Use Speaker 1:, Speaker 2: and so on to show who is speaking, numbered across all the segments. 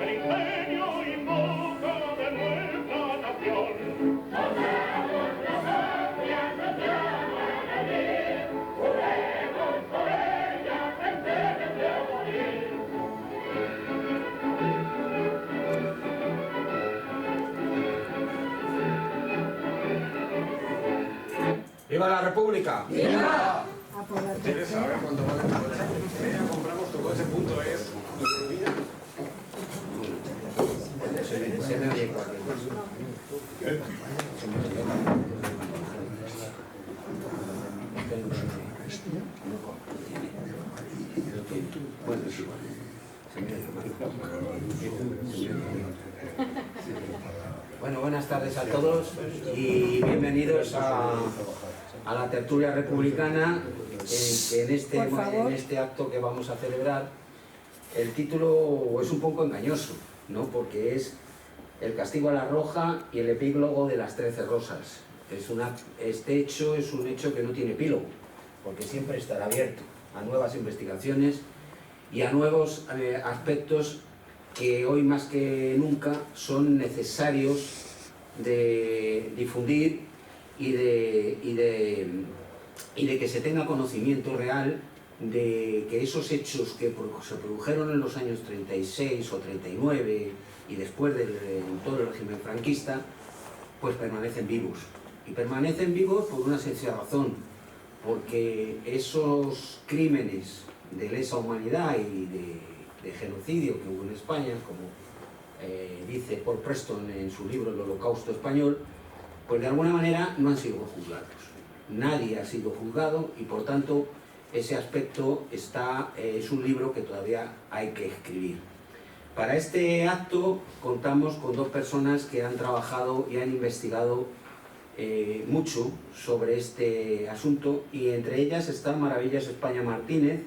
Speaker 1: el ingenio y boca de nuestra nación. Soñamos la patria, soñamos la vida, juremos por ella, venceremos de morir.
Speaker 2: ¡Viva la República!
Speaker 3: ¡Viva!
Speaker 2: ¿Quieres saber cuánto vale tu coche? Mira, compramos tu coche.es. Se me oye cualquier cosa. Bueno, sí. Bueno, buenas tardes a todos y bienvenidos a la tertulia republicana en este acto que vamos a celebrar. El título es un poco engañoso, ¿no? Porque es El castigo a la roja y el epílogo de las 13 rosas. Este hecho es un hecho que no tiene epílogo, porque siempre estará abierto a nuevas investigaciones y a nuevos aspectos que hoy más que nunca son necesarios de difundir y de que se tenga conocimiento real de que esos hechos que se produjeron en los años 36 o 39 y después de todo el régimen franquista, pues permanecen vivos. Y permanecen vivos por una sencilla razón, porque esos crímenes de lesa humanidad y de genocidio que hubo en España, como dice Paul Preston en su libro El Holocausto Español, pues de alguna manera no han sido juzgados. Nadie ha sido juzgado y por tanto ese aspecto es un libro que todavía hay que escribir. Para este acto contamos con dos personas que han trabajado y han investigado mucho sobre este asunto, y entre ellas está Maravillas España Martínez,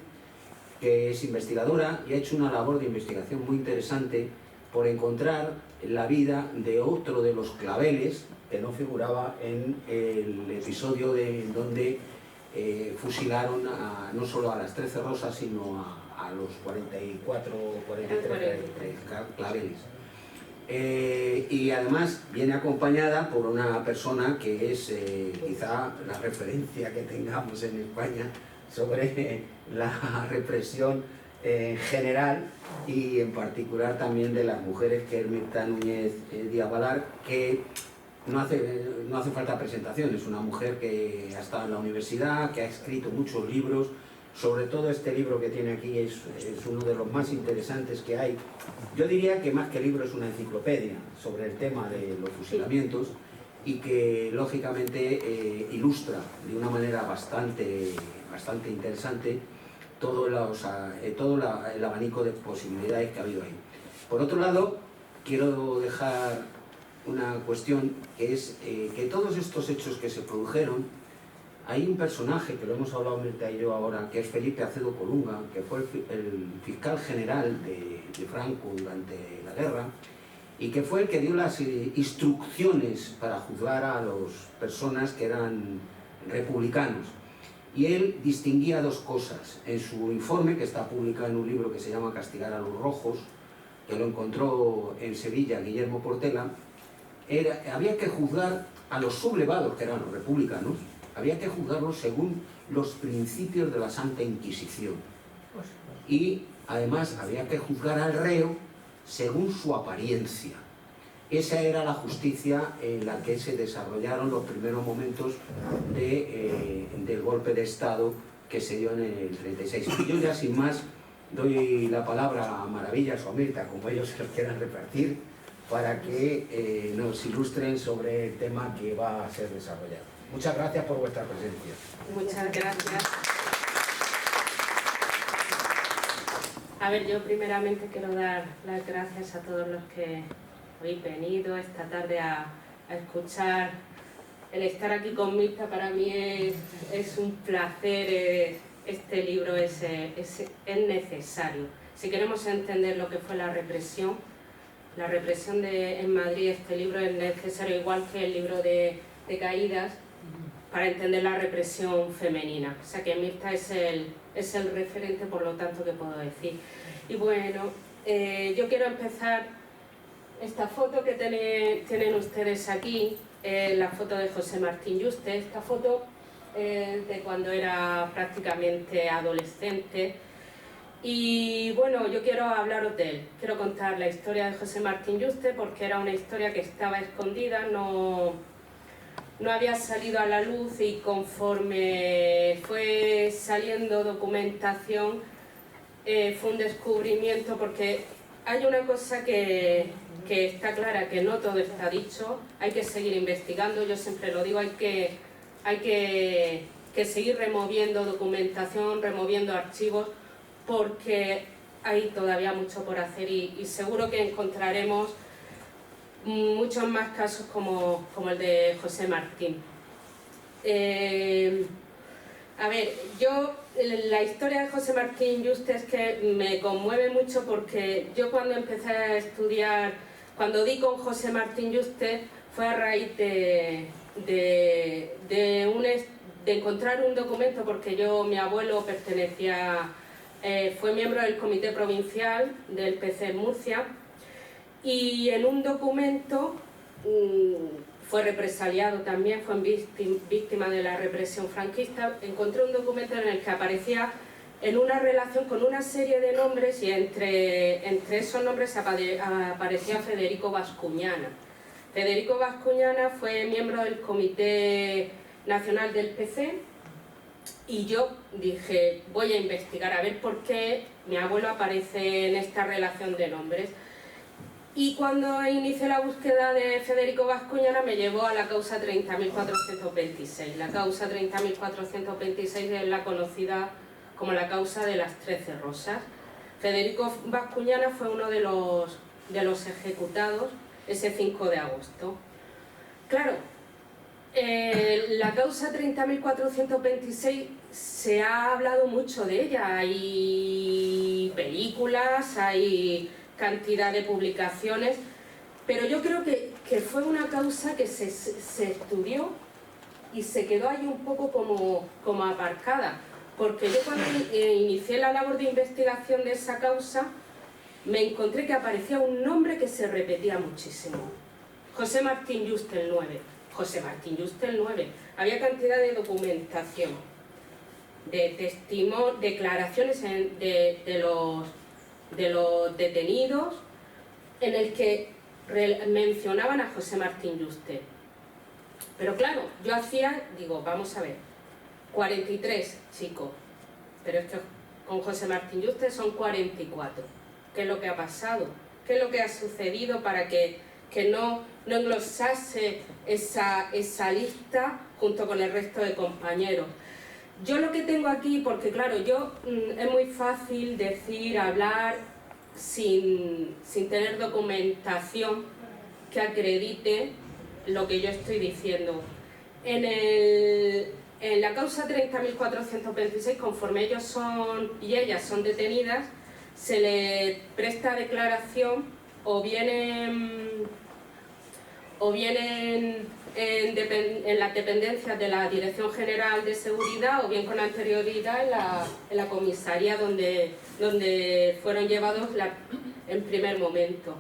Speaker 2: que es investigadora y ha hecho una labor de investigación muy interesante por encontrar la vida de otro de los claveles que no figuraba en el episodio donde fusilaron no solo a las 13 rosas, sino a los 44 o 43 claveles. Y además viene acompañada por una persona que es quizá la referencia que tengamos en España sobre la represión en general y en particular también de las mujeres, que es Mirta Núñez Díaz Balar, que no hace falta presentación. Es una mujer que ha estado en la universidad, que ha escrito muchos libros. Sobre todo este libro que tiene aquí es uno de los más interesantes que hay. Yo diría que más que libro es una enciclopedia sobre el tema de los fusilamientos, y que lógicamente ilustra de una manera bastante interesante todo el abanico de posibilidades que ha habido ahí. Por otro lado, quiero dejar una cuestión, que es que todos estos hechos que se produjeron, hay un personaje que lo hemos hablado Mirta y yo ahora, que es Felipe Acedo Colunga, que fue el fiscal general de Franco durante la guerra, y que fue el que dio las instrucciones para juzgar a las personas que eran republicanos. Y él distinguía dos cosas. En su informe, que está publicado en un libro que se llama Castigar a los Rojos, que lo encontró en Sevilla Guillermo Portela, había que juzgar a los sublevados, que eran los republicanos, había que juzgarlos según los principios de la Santa Inquisición. Y además había que juzgar al reo según su apariencia. Esa era la justicia en la que se desarrollaron los primeros momentos del golpe de Estado que se dio en el 36. Y yo ya sin más doy la palabra a Maravillas o a Mirta, como ellos se quieran repartir, para que nos ilustren sobre el tema que va a ser desarrollado. Muchas gracias por vuestra presencia.
Speaker 3: Muchas gracias. A ver, yo primeramente quiero dar las gracias a todos los que habéis venido esta tarde a escuchar. El estar aquí con Mirta para mí es un placer. Este libro es necesario. Si queremos entender lo que fue la represión en Madrid, este libro es necesario, igual que el libro de Caídas, para entender la represión femenina. O sea que Mirta es el referente, por lo tanto, que puedo decir. Y bueno, yo quiero empezar esta foto que tienen ustedes aquí, la foto de José Martín Yuste. Esta foto de cuando era prácticamente adolescente. Y bueno, yo quiero hablaros de él, quiero contar la historia de José Martín Yuste porque era una historia que estaba escondida, no había salido a la luz, y conforme fue saliendo documentación fue un descubrimiento, porque hay una cosa que está clara, que no todo está dicho, hay que seguir investigando, yo siempre lo digo, hay que seguir removiendo documentación, removiendo archivos, porque hay todavía mucho por hacer y seguro que encontraremos muchos más casos como el de José Martín. A ver, la historia de José Martín Yuste es que me conmueve mucho, porque yo cuando empecé a estudiar, cuando di con José Martín Yuste, fue a raíz de encontrar un documento, porque mi abuelo fue miembro del comité provincial del PC en Murcia, y en un documento fue represaliado también, fue víctima de la represión franquista. Encontré un documento en el que aparecía en una relación con una serie de nombres, y entre esos nombres aparecía Federico Bascuñana. Federico Bascuñana fue miembro del Comité Nacional del PC, y yo dije, voy a investigar a ver por qué mi abuelo aparece en esta relación de nombres. Y cuando inicié la búsqueda de Federico Bascuñana me llevó a la causa 30.426. La causa 30.426 es la conocida como la causa de las 13 rosas. Federico Bascuñana fue uno de los ejecutados ese 5 de agosto. Claro, la causa 30.426 se ha hablado mucho de ella, hay películas, hay cantidad de publicaciones, pero yo creo que fue una causa que se estudió y se quedó ahí un poco como aparcada, porque yo cuando inicié la labor de investigación de esa causa me encontré que aparecía un nombre que se repetía muchísimo: José Martín Yuste el 9. José Martín Yuste el 9. Había cantidad de documentación, de declaraciones de los detenidos en el que mencionaban a José Martín Yuste. Pero claro, yo digo, vamos a ver, 43 chicos, pero es que con José Martín Yuste son 44. ¿Qué es lo que ha pasado? ¿Qué es lo que ha sucedido para que no englosase esa lista junto con el resto de compañeros? Yo lo que tengo aquí, porque claro, es muy fácil hablar sin tener documentación que acredite lo que yo estoy diciendo. En la causa 30.426, conforme ellos y ellas son detenidas, se les presta declaración o bien en las dependencias de la Dirección General de Seguridad, o bien con anterioridad en la comisaría donde fueron llevados en primer momento.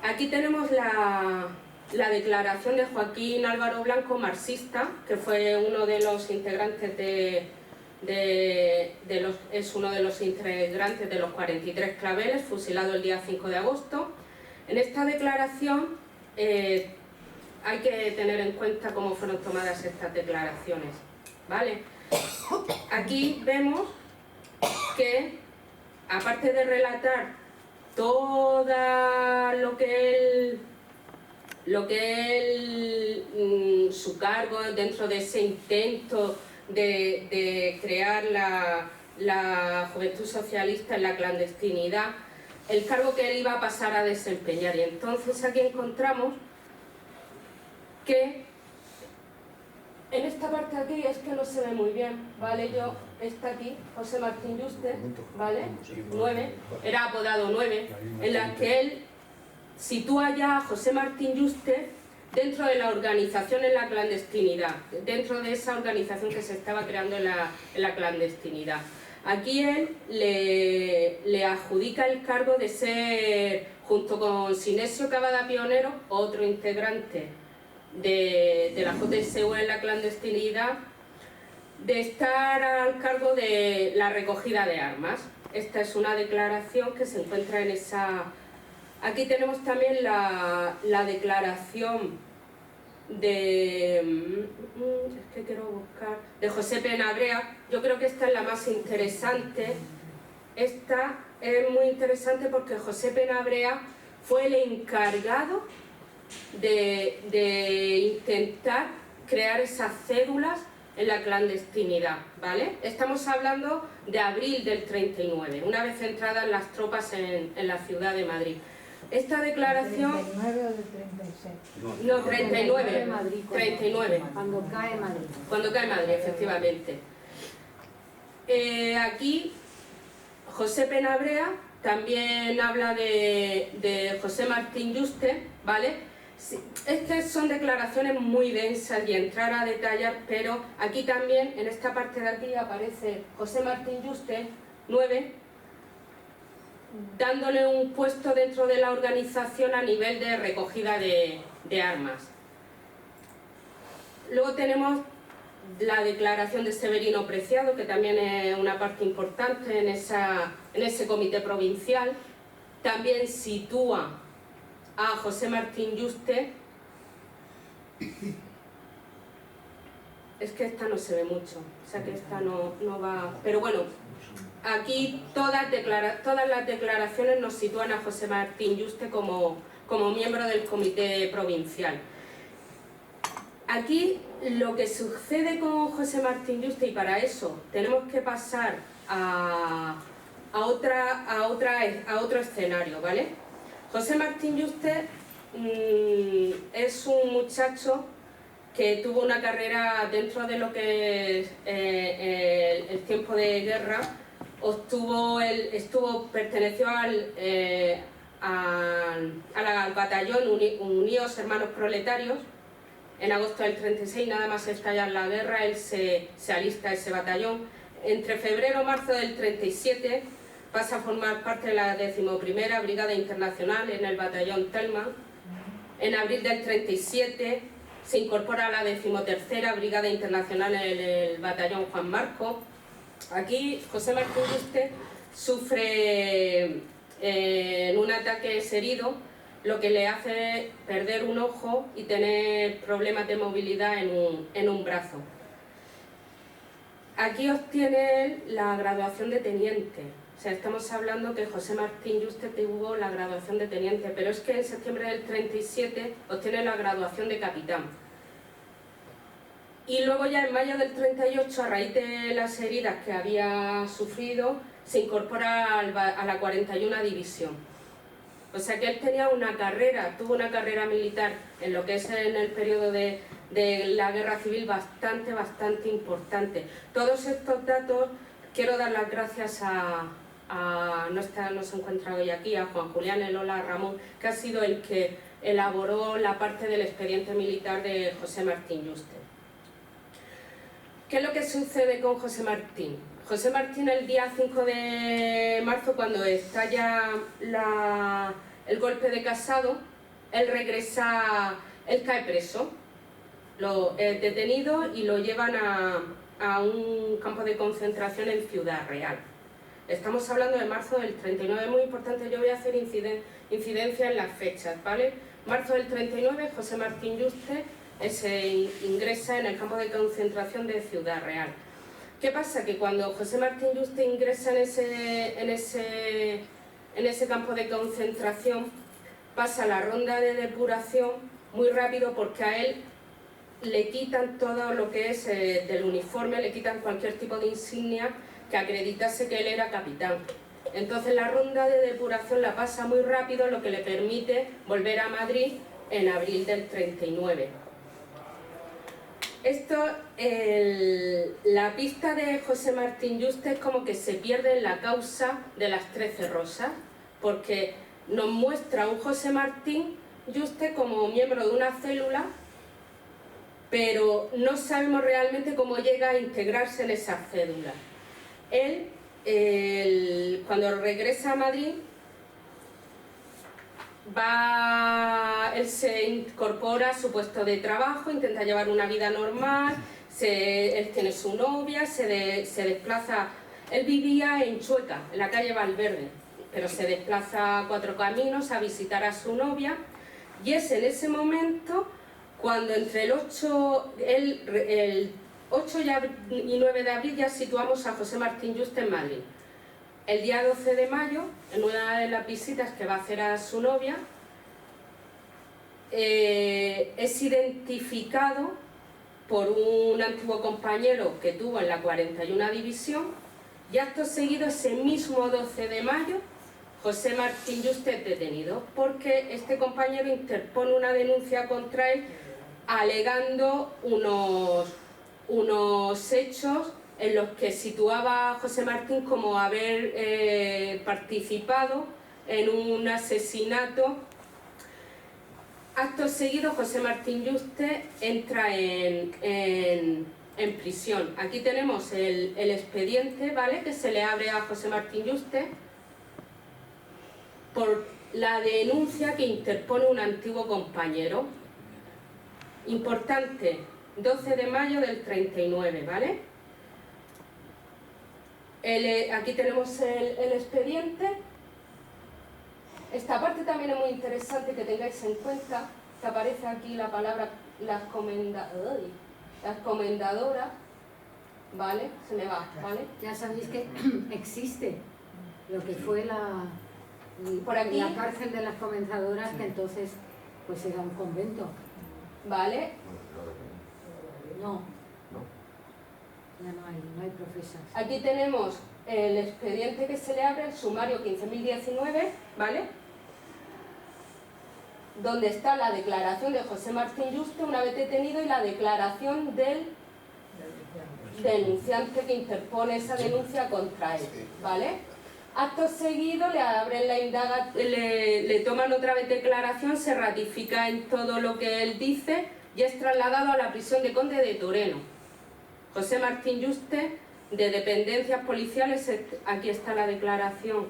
Speaker 3: Aquí tenemos la declaración de Joaquín Álvaro Blanco, marxista, que fue uno de los integrantes es uno de los integrantes de los 43 claveles, fusilado el día 5 de agosto. En esta declaración hay que tener en cuenta cómo fueron tomadas estas declaraciones, ¿vale? Aquí vemos que, aparte de relatar todo lo que él su cargo dentro de ese intento de crear la Juventud Socialista en la clandestinidad, el cargo que él iba a pasar a desempeñar. Y entonces aquí encontramos que en esta parte aquí, es que no se ve muy bien, ¿vale? Está aquí, José Martín Yuste, ¿vale? 9, era apodado 9, en la que él sitúa ya a José Martín Yuste dentro de la organización en la clandestinidad, dentro de esa organización que se estaba creando en la clandestinidad. Aquí él le adjudica el cargo de ser, junto con Sinesio Cavada Pionero, otro integrante de la JSU en la clandestinidad, de estar al cargo de la recogida de armas. Esta es una declaración que se encuentra en esa... Aquí tenemos también la declaración de José Penabrea. Yo creo que esta es la más interesante. Esta es muy interesante porque José Penabrea fue el encargado de intentar crear esas cédulas en la clandestinidad, ¿vale? Estamos hablando de abril del 39, una vez entradas las tropas en la ciudad de Madrid. Esta declaración...
Speaker 4: ¿39 o de 36?
Speaker 3: No, 39.
Speaker 4: De Madrid,
Speaker 3: 39.
Speaker 4: Cuando cae Madrid.
Speaker 3: Cuando cae Madrid, efectivamente. Aquí José Penabrea también habla de José Martín Yuste, ¿vale? Sí, es que son declaraciones muy densas y entrar a detallar, pero aquí también, en esta parte de aquí, aparece José Martín Yuste, 9, dándole un puesto dentro de la organización a nivel de recogida de armas. Luego tenemos la declaración de Severino Preciado, que también es una parte importante en ese comité provincial. También sitúa a José Martín Yuste. Es que esta no se ve mucho, o sea que esta no va... Pero bueno, aquí todas las declaraciones nos sitúan a José Martín Yuste como miembro del comité provincial. Aquí lo que sucede con José Martín Yuste, y para eso tenemos que pasar a otro escenario, ¿vale? José Martín Yuste es un muchacho que tuvo una carrera dentro de lo que es el tiempo de guerra. Perteneció al batallón Unidos Hermanos Proletarios. En agosto del 36, nada más estallar la guerra, él se alista a ese batallón. Entre febrero y marzo del 37 pasa a formar parte de la 11ª Brigada Internacional en el batallón Telma. En abril del 37 se incorpora a la 13ª Brigada Internacional en el batallón Juan Marco. Aquí José Martín Yuste sufre en un ataque, es herido, lo que le hace perder un ojo y tener problemas de movilidad en un brazo. Aquí obtiene él la graduación de teniente. O sea, estamos hablando que José Martín Yuste tuvo la graduación de teniente, pero es que en septiembre del 37 obtiene la graduación de capitán. Y luego ya en mayo del 38, a raíz de las heridas que había sufrido, se incorpora a la 41 División. O sea que él tuvo una carrera militar en lo que es en el periodo de la Guerra Civil bastante importante. Todos estos datos, quiero dar las gracias no se encuentra hoy aquí, a Juan Julián Elola Ramón, que ha sido el que elaboró la parte del expediente militar de José Martín Yuste. ¿Qué es lo que sucede con José Martín? José Martín, el día 5 de marzo, cuando estalla el golpe de Casado, él cae preso, es detenido y lo llevan a un campo de concentración en Ciudad Real. Estamos hablando de marzo del 39, es muy importante, yo voy a hacer incidencia en las fechas, ¿vale? Marzo del 39, José Martín Yuste se ingresa en el campo de concentración de Ciudad Real. ¿Qué pasa? Que cuando José Martín Yuste ingresa en ese campo de concentración, pasa la ronda de depuración muy rápido, porque a él le quitan todo lo que es del uniforme, le quitan cualquier tipo de insignia que acreditase que él era capitán. Entonces la ronda de depuración la pasa muy rápido, lo que le permite volver a Madrid en abril del 39. La pista de José Martín Yuste es como que se pierde en la causa de las 13 rosas, porque nos muestra un José Martín Yuste como miembro de una célula, pero no sabemos realmente cómo llega a integrarse en esa célula. Él cuando regresa a Madrid, él se incorpora a su puesto de trabajo, intenta llevar una vida normal, él tiene su novia, se desplaza. Él vivía en Chueca, en la calle Valverde, pero se desplaza a Cuatro Caminos a visitar a su novia, y es en ese momento cuando entre el 8 y 9 de abril ya situamos a José Martín Yuste en Madrid. El día 12 de mayo, en una de las visitas que va a hacer a su novia, es identificado por un antiguo compañero que tuvo en la 41 División, y acto seguido, ese mismo 12 de mayo, José Martín Yuste es detenido, porque este compañero interpone una denuncia contra él alegando unos hechos en los que situaba a José Martín como haber participado en un asesinato. Acto seguido, José Martín Yuste entra en prisión. Aquí tenemos el expediente, ¿vale?, que se le abre a José Martín Yuste por la denuncia que interpone un antiguo compañero. Importante, 12 de mayo del 39, ¿vale? Aquí tenemos el expediente. Esta parte también es muy interesante que tengáis en cuenta, que aparece aquí la palabra las comendadoras, ¿vale? Se me va, ¿vale?
Speaker 4: Ya sabéis que existe lo que fue
Speaker 3: Por aquí.
Speaker 4: la cárcel de las comendadoras, que entonces pues era un convento.
Speaker 3: ¿Vale?
Speaker 4: No. Ya no hay profesas.
Speaker 3: Aquí tenemos el expediente que se le abre, el sumario 15.019, ¿vale?, donde está la declaración de José Martín Yuste una vez detenido y la declaración del denunciante que interpone esa denuncia contra él, ¿vale? Acto seguido le abren le toman otra vez declaración, se ratifica en todo lo que él dice y es trasladado a la prisión de Conde de Toreno. José Martín Yuste, de dependencias policiales, aquí está la declaración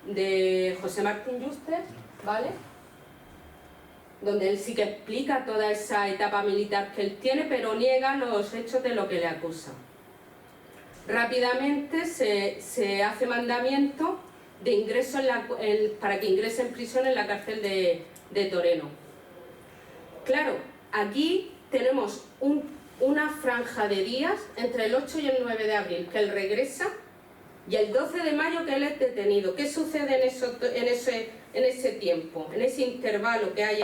Speaker 3: de José Martín Yuste, ¿vale?, donde él sí que explica toda esa etapa militar que él tiene, pero niega los hechos de lo que le acusan. Rápidamente se hace mandamiento de ingreso para que ingrese en prisión en la cárcel de Toreno. Claro, aquí tenemos una franja de días entre el 8 y el 9 de abril que él regresa y el 12 de mayo que él es detenido. ¿Qué sucede en ese tiempo, en ese intervalo que hay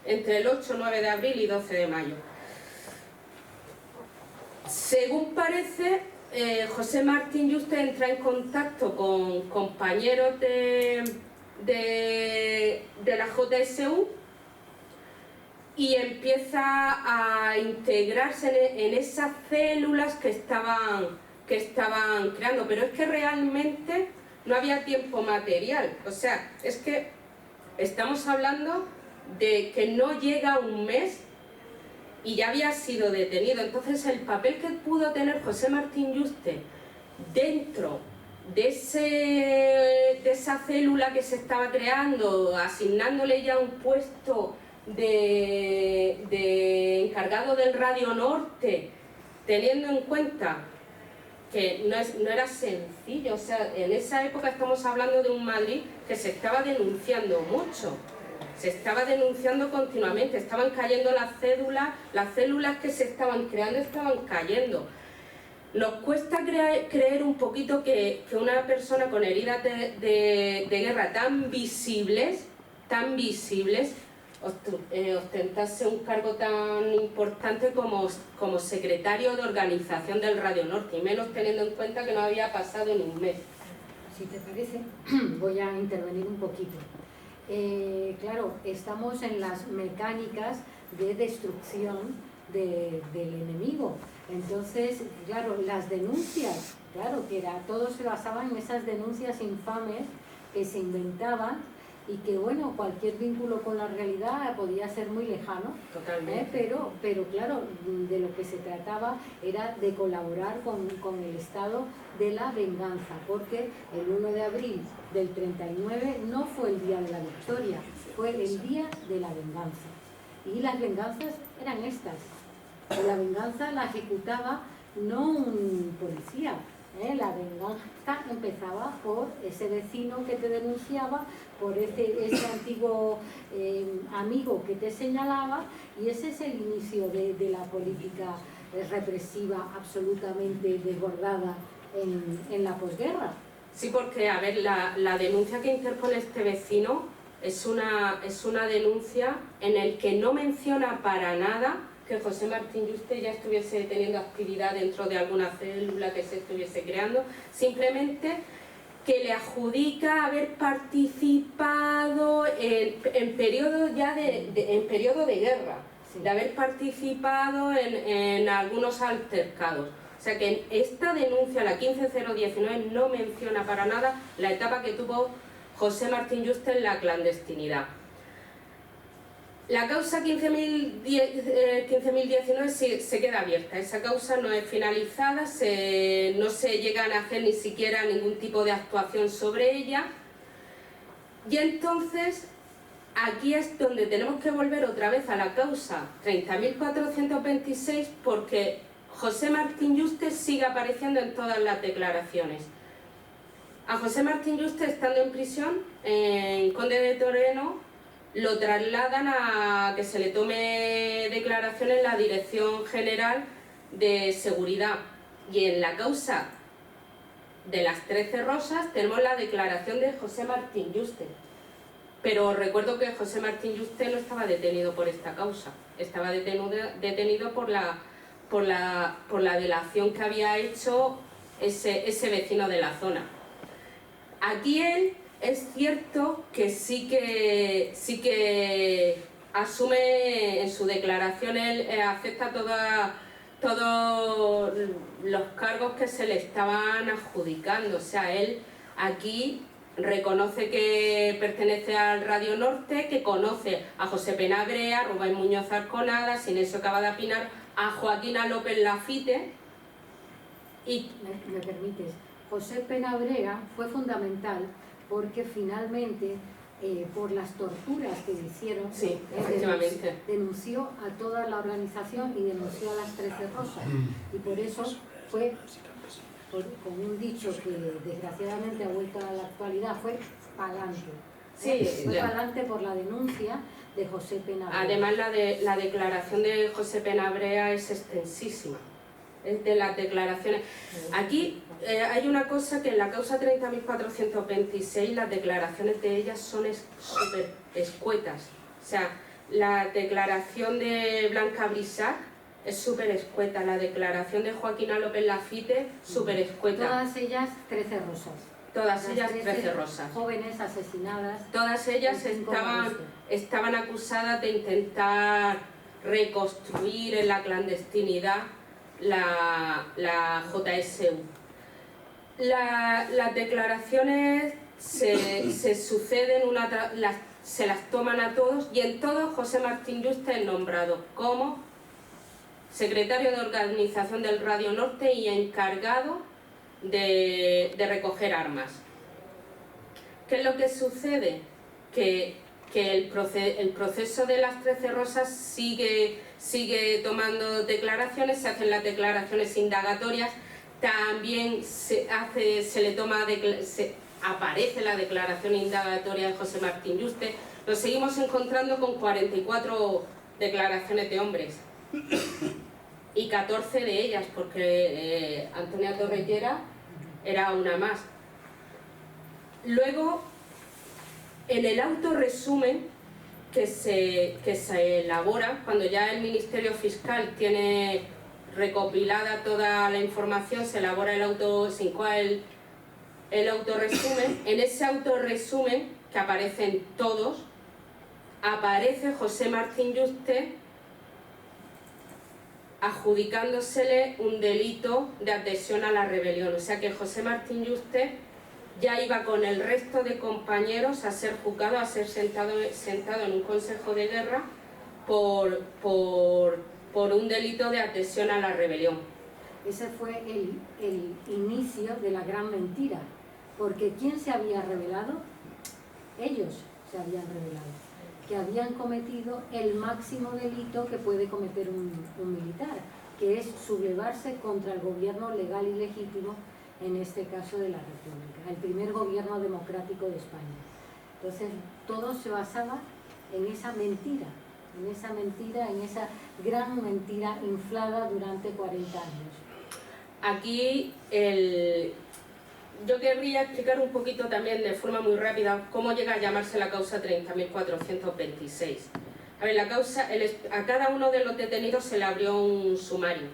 Speaker 3: entre el 8, 9 de abril y 12 de mayo? Según parece, José Martín Yuste entra en contacto con compañeros de la JSU y empieza a integrarse en esas células que estaban creando, pero es que realmente no había tiempo material. O sea, es que estamos hablando de que no llega un mes y ya había sido detenido. Entonces el papel que pudo tener José Martín Yuste dentro de esa célula que se estaba creando, asignándole ya un puesto de encargado del Radio Norte, teniendo en cuenta que no era sencillo. O sea, en esa época estamos hablando de un Madrid que se estaba denunciando mucho, se estaba denunciando continuamente, estaban cayendo las células que se estaban creando estaban cayendo. Nos cuesta creer un poquito que una persona con heridas de guerra tan visibles, ostentase un cargo tan importante como secretario de organización del Radio Norte, y menos teniendo en cuenta que no había pasado ni un mes.
Speaker 4: Si te parece, voy a intervenir un poquito. Claro, estamos en las mecánicas de destrucción del enemigo. Entonces, claro, las denuncias, claro, todo se basaba en esas denuncias infames que se inventaban y que bueno, cualquier vínculo con la realidad podía ser muy lejano,
Speaker 3: Totalmente.
Speaker 4: pero claro, de lo que se trataba era de colaborar con el estado de la venganza, porque el 1 de abril del 39 no fue el día de la victoria, fue el día de la venganza. Y las venganzas eran estas. La venganza la ejecutaba no un policía, la venganza empezaba por ese vecino que te denunciaba, por ese antiguo amigo que te señalaba, y ese es el inicio de la política represiva absolutamente desbordada en la posguerra.
Speaker 3: Sí, porque, a ver, la denuncia que interpone este vecino es una denuncia en el que no menciona para nada que José Martín Yuste ya estuviese teniendo actividad dentro de alguna célula que se estuviese creando, simplemente que le adjudica haber participado en periodo ya en periodo de guerra,
Speaker 4: Sí.
Speaker 3: de haber participado en algunos altercados. O sea que en esta denuncia, la 15019, no menciona para nada la etapa que tuvo José Martín Yuste en la clandestinidad. La causa 15.019 se queda abierta, esa causa no es finalizada, no se llegan a hacer ni siquiera ningún tipo de actuación sobre ella, y entonces aquí es donde tenemos que volver otra vez a la causa 30.426, porque José Martín Yuste sigue apareciendo en todas las declaraciones. A José Martín Yuste, estando en prisión en Conde de Toreno, lo trasladan a que se le tome declaración en la Dirección General de Seguridad, y en la causa de las 13 Rosas tenemos la declaración de José Martín Yuste. Pero recuerdo que José Martín Yuste no estaba detenido por esta causa, estaba detenido por la delación que había hecho ese vecino de la zona. Aquí él es cierto que sí que asume en su declaración, él acepta todos los cargos que se le estaban adjudicando. O sea, él aquí reconoce que pertenece al Radio Norte, que conoce a José Penabrea, a Rubén Muñoz Arconada, Sinesio Cavada Pinar, a Joaquina López Lafite. Y
Speaker 4: ¿Me permites? José Penabrea fue fundamental porque finalmente, por las torturas que le hicieron,
Speaker 3: sí, efectivamente,
Speaker 4: denunció a toda la organización y denunció a las 13 Rosas. Y por eso fue, con un dicho que desgraciadamente ha vuelto a la actualidad, fue pa'lante.
Speaker 3: Sí,
Speaker 4: fue pa'lante por la denuncia de José Penabrea.
Speaker 3: Además, la declaración de José Penabrea es extensísima. Es de las declaraciones. Aquí hay una cosa, que en la causa 30.426 las declaraciones de ellas son súper escuetas. O sea, la declaración de Blanca Brisac es súper escueta, la declaración de Joaquina López Lafite súper escueta.
Speaker 4: Todas ellas 13 Rosas.
Speaker 3: Todas ellas 13 Rosas.
Speaker 4: Jóvenes asesinadas.
Speaker 3: Todas ellas estaban acusadas de intentar reconstruir en la clandestinidad la JSU. Las declaraciones se suceden, se las toman a todos, y en todos José Martín Yuste es nombrado como secretario de organización del Radio Norte y encargado de recoger armas. ¿Qué es lo que sucede? Que el proceso de las 13 Rosas sigue tomando declaraciones, se hacen las declaraciones indagatorias, también aparece la declaración indagatoria de José Martín Yuste. Nos seguimos encontrando con 44 declaraciones de hombres y 14 de ellas, porque Antonia Torrellera era una más. Luego, en el autorresumen que se elabora, cuando ya el Ministerio Fiscal tiene recopilada toda la información, se elabora el autorresumen. En ese autorresumen, que aparecen todos, aparece José Martín Yuste adjudicándosele un delito de adhesión a la rebelión. O sea que José Martín Yuste ya iba con el resto de compañeros a ser juzgado, a ser sentado en un consejo de guerra por un delito de adhesión a la rebelión.
Speaker 4: Ese fue el inicio de la gran mentira, porque ¿quién se había rebelado? Ellos se habían rebelado, que habían cometido el máximo delito que puede cometer un militar, que es sublevarse contra el gobierno legal y legítimo, en este caso de la República, el primer gobierno democrático de España. Entonces, todo se basaba en esa mentira, en esa gran mentira inflada durante 40 años.
Speaker 3: Aquí yo querría explicar un poquito también de forma muy rápida cómo llega a llamarse la causa 30.426. A ver, la causa, a cada uno de los detenidos se le abrió un sumario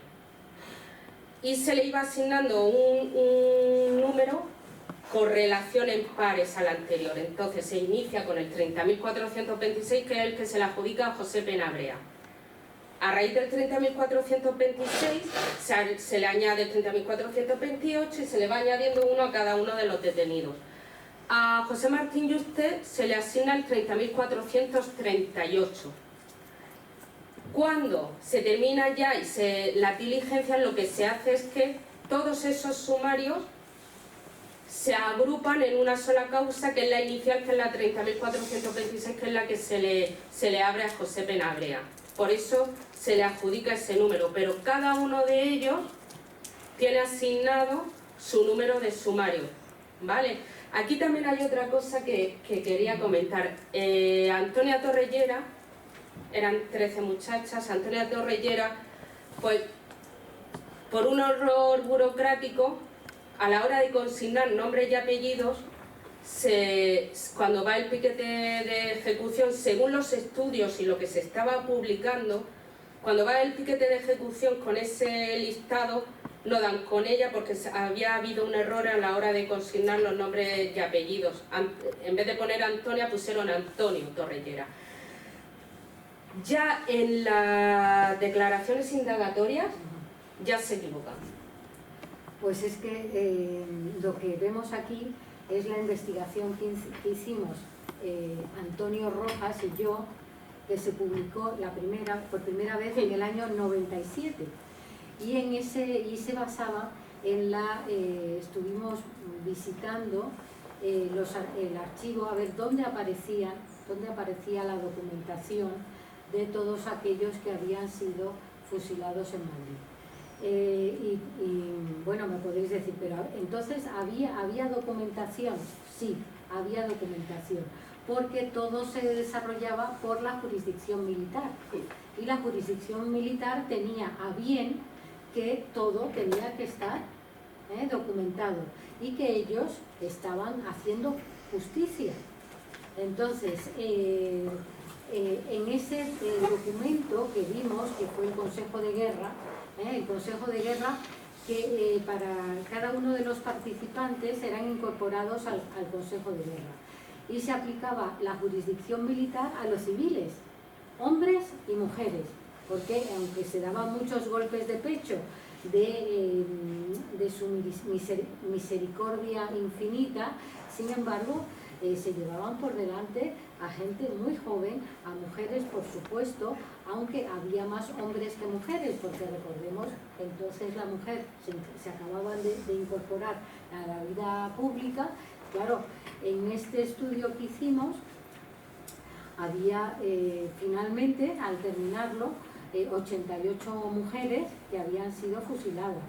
Speaker 3: y se le iba asignando un número con relación en pares al anterior. Entonces se inicia con el 30.426, que es el que se le adjudica a José Penabrea. A raíz del 30.426 se le añade el 30.428 y se le va añadiendo uno a cada uno de los detenidos. A José Martín Yuste se le asigna el 30.438. Cuando se termina ya y la diligencia, lo que se hace es que todos esos sumarios se agrupan en una sola causa, que es la inicial, que es la 30.426, que es la que se le abre a José Penabrea. Por eso se le adjudica ese número, pero cada uno de ellos tiene asignado su número de sumario, ¿vale? Aquí también hay otra cosa que quería comentar. Antonia Torrellera, eran 13 muchachas, Antonia Torrellera, pues por un error burocrático, a la hora de consignar nombres y apellidos, cuando va el piquete de ejecución, según los estudios y lo que se estaba publicando, cuando va el piquete de ejecución con ese listado, no dan con ella porque había habido un error a la hora de consignar los nombres y apellidos. En vez de poner Antonia, pusieron Antonio Torrellera. Ya en las declaraciones indagatorias ya se equivocan.
Speaker 4: Pues es que lo que vemos aquí es la investigación que hicimos Antonio Rojas y yo, que se publicó por primera vez en el año 97. Y se basaba en estuvimos visitando el archivo a ver dónde aparecía la documentación de todos aquellos que habían sido fusilados en Madrid. Y bueno, me podéis decir, pero entonces ¿había documentación? Sí, había documentación, porque todo se desarrollaba por la jurisdicción militar. Y la jurisdicción militar tenía a bien que todo tenía que estar documentado y que ellos estaban haciendo justicia. Entonces, en ese documento que vimos, que fue el Consejo de Guerra, que para cada uno de los participantes eran incorporados al Consejo de Guerra, y se aplicaba la jurisdicción militar a los civiles, hombres y mujeres, porque aunque se daban muchos golpes de pecho de su misericordia infinita, sin embargo se llevaban por delante a gente muy joven, a mujeres por supuesto, aunque había más hombres que mujeres, porque recordemos, entonces la mujer se acababa de incorporar a la vida pública. Claro, en este estudio que hicimos había finalmente, al terminarlo, 88 mujeres que habían sido fusiladas,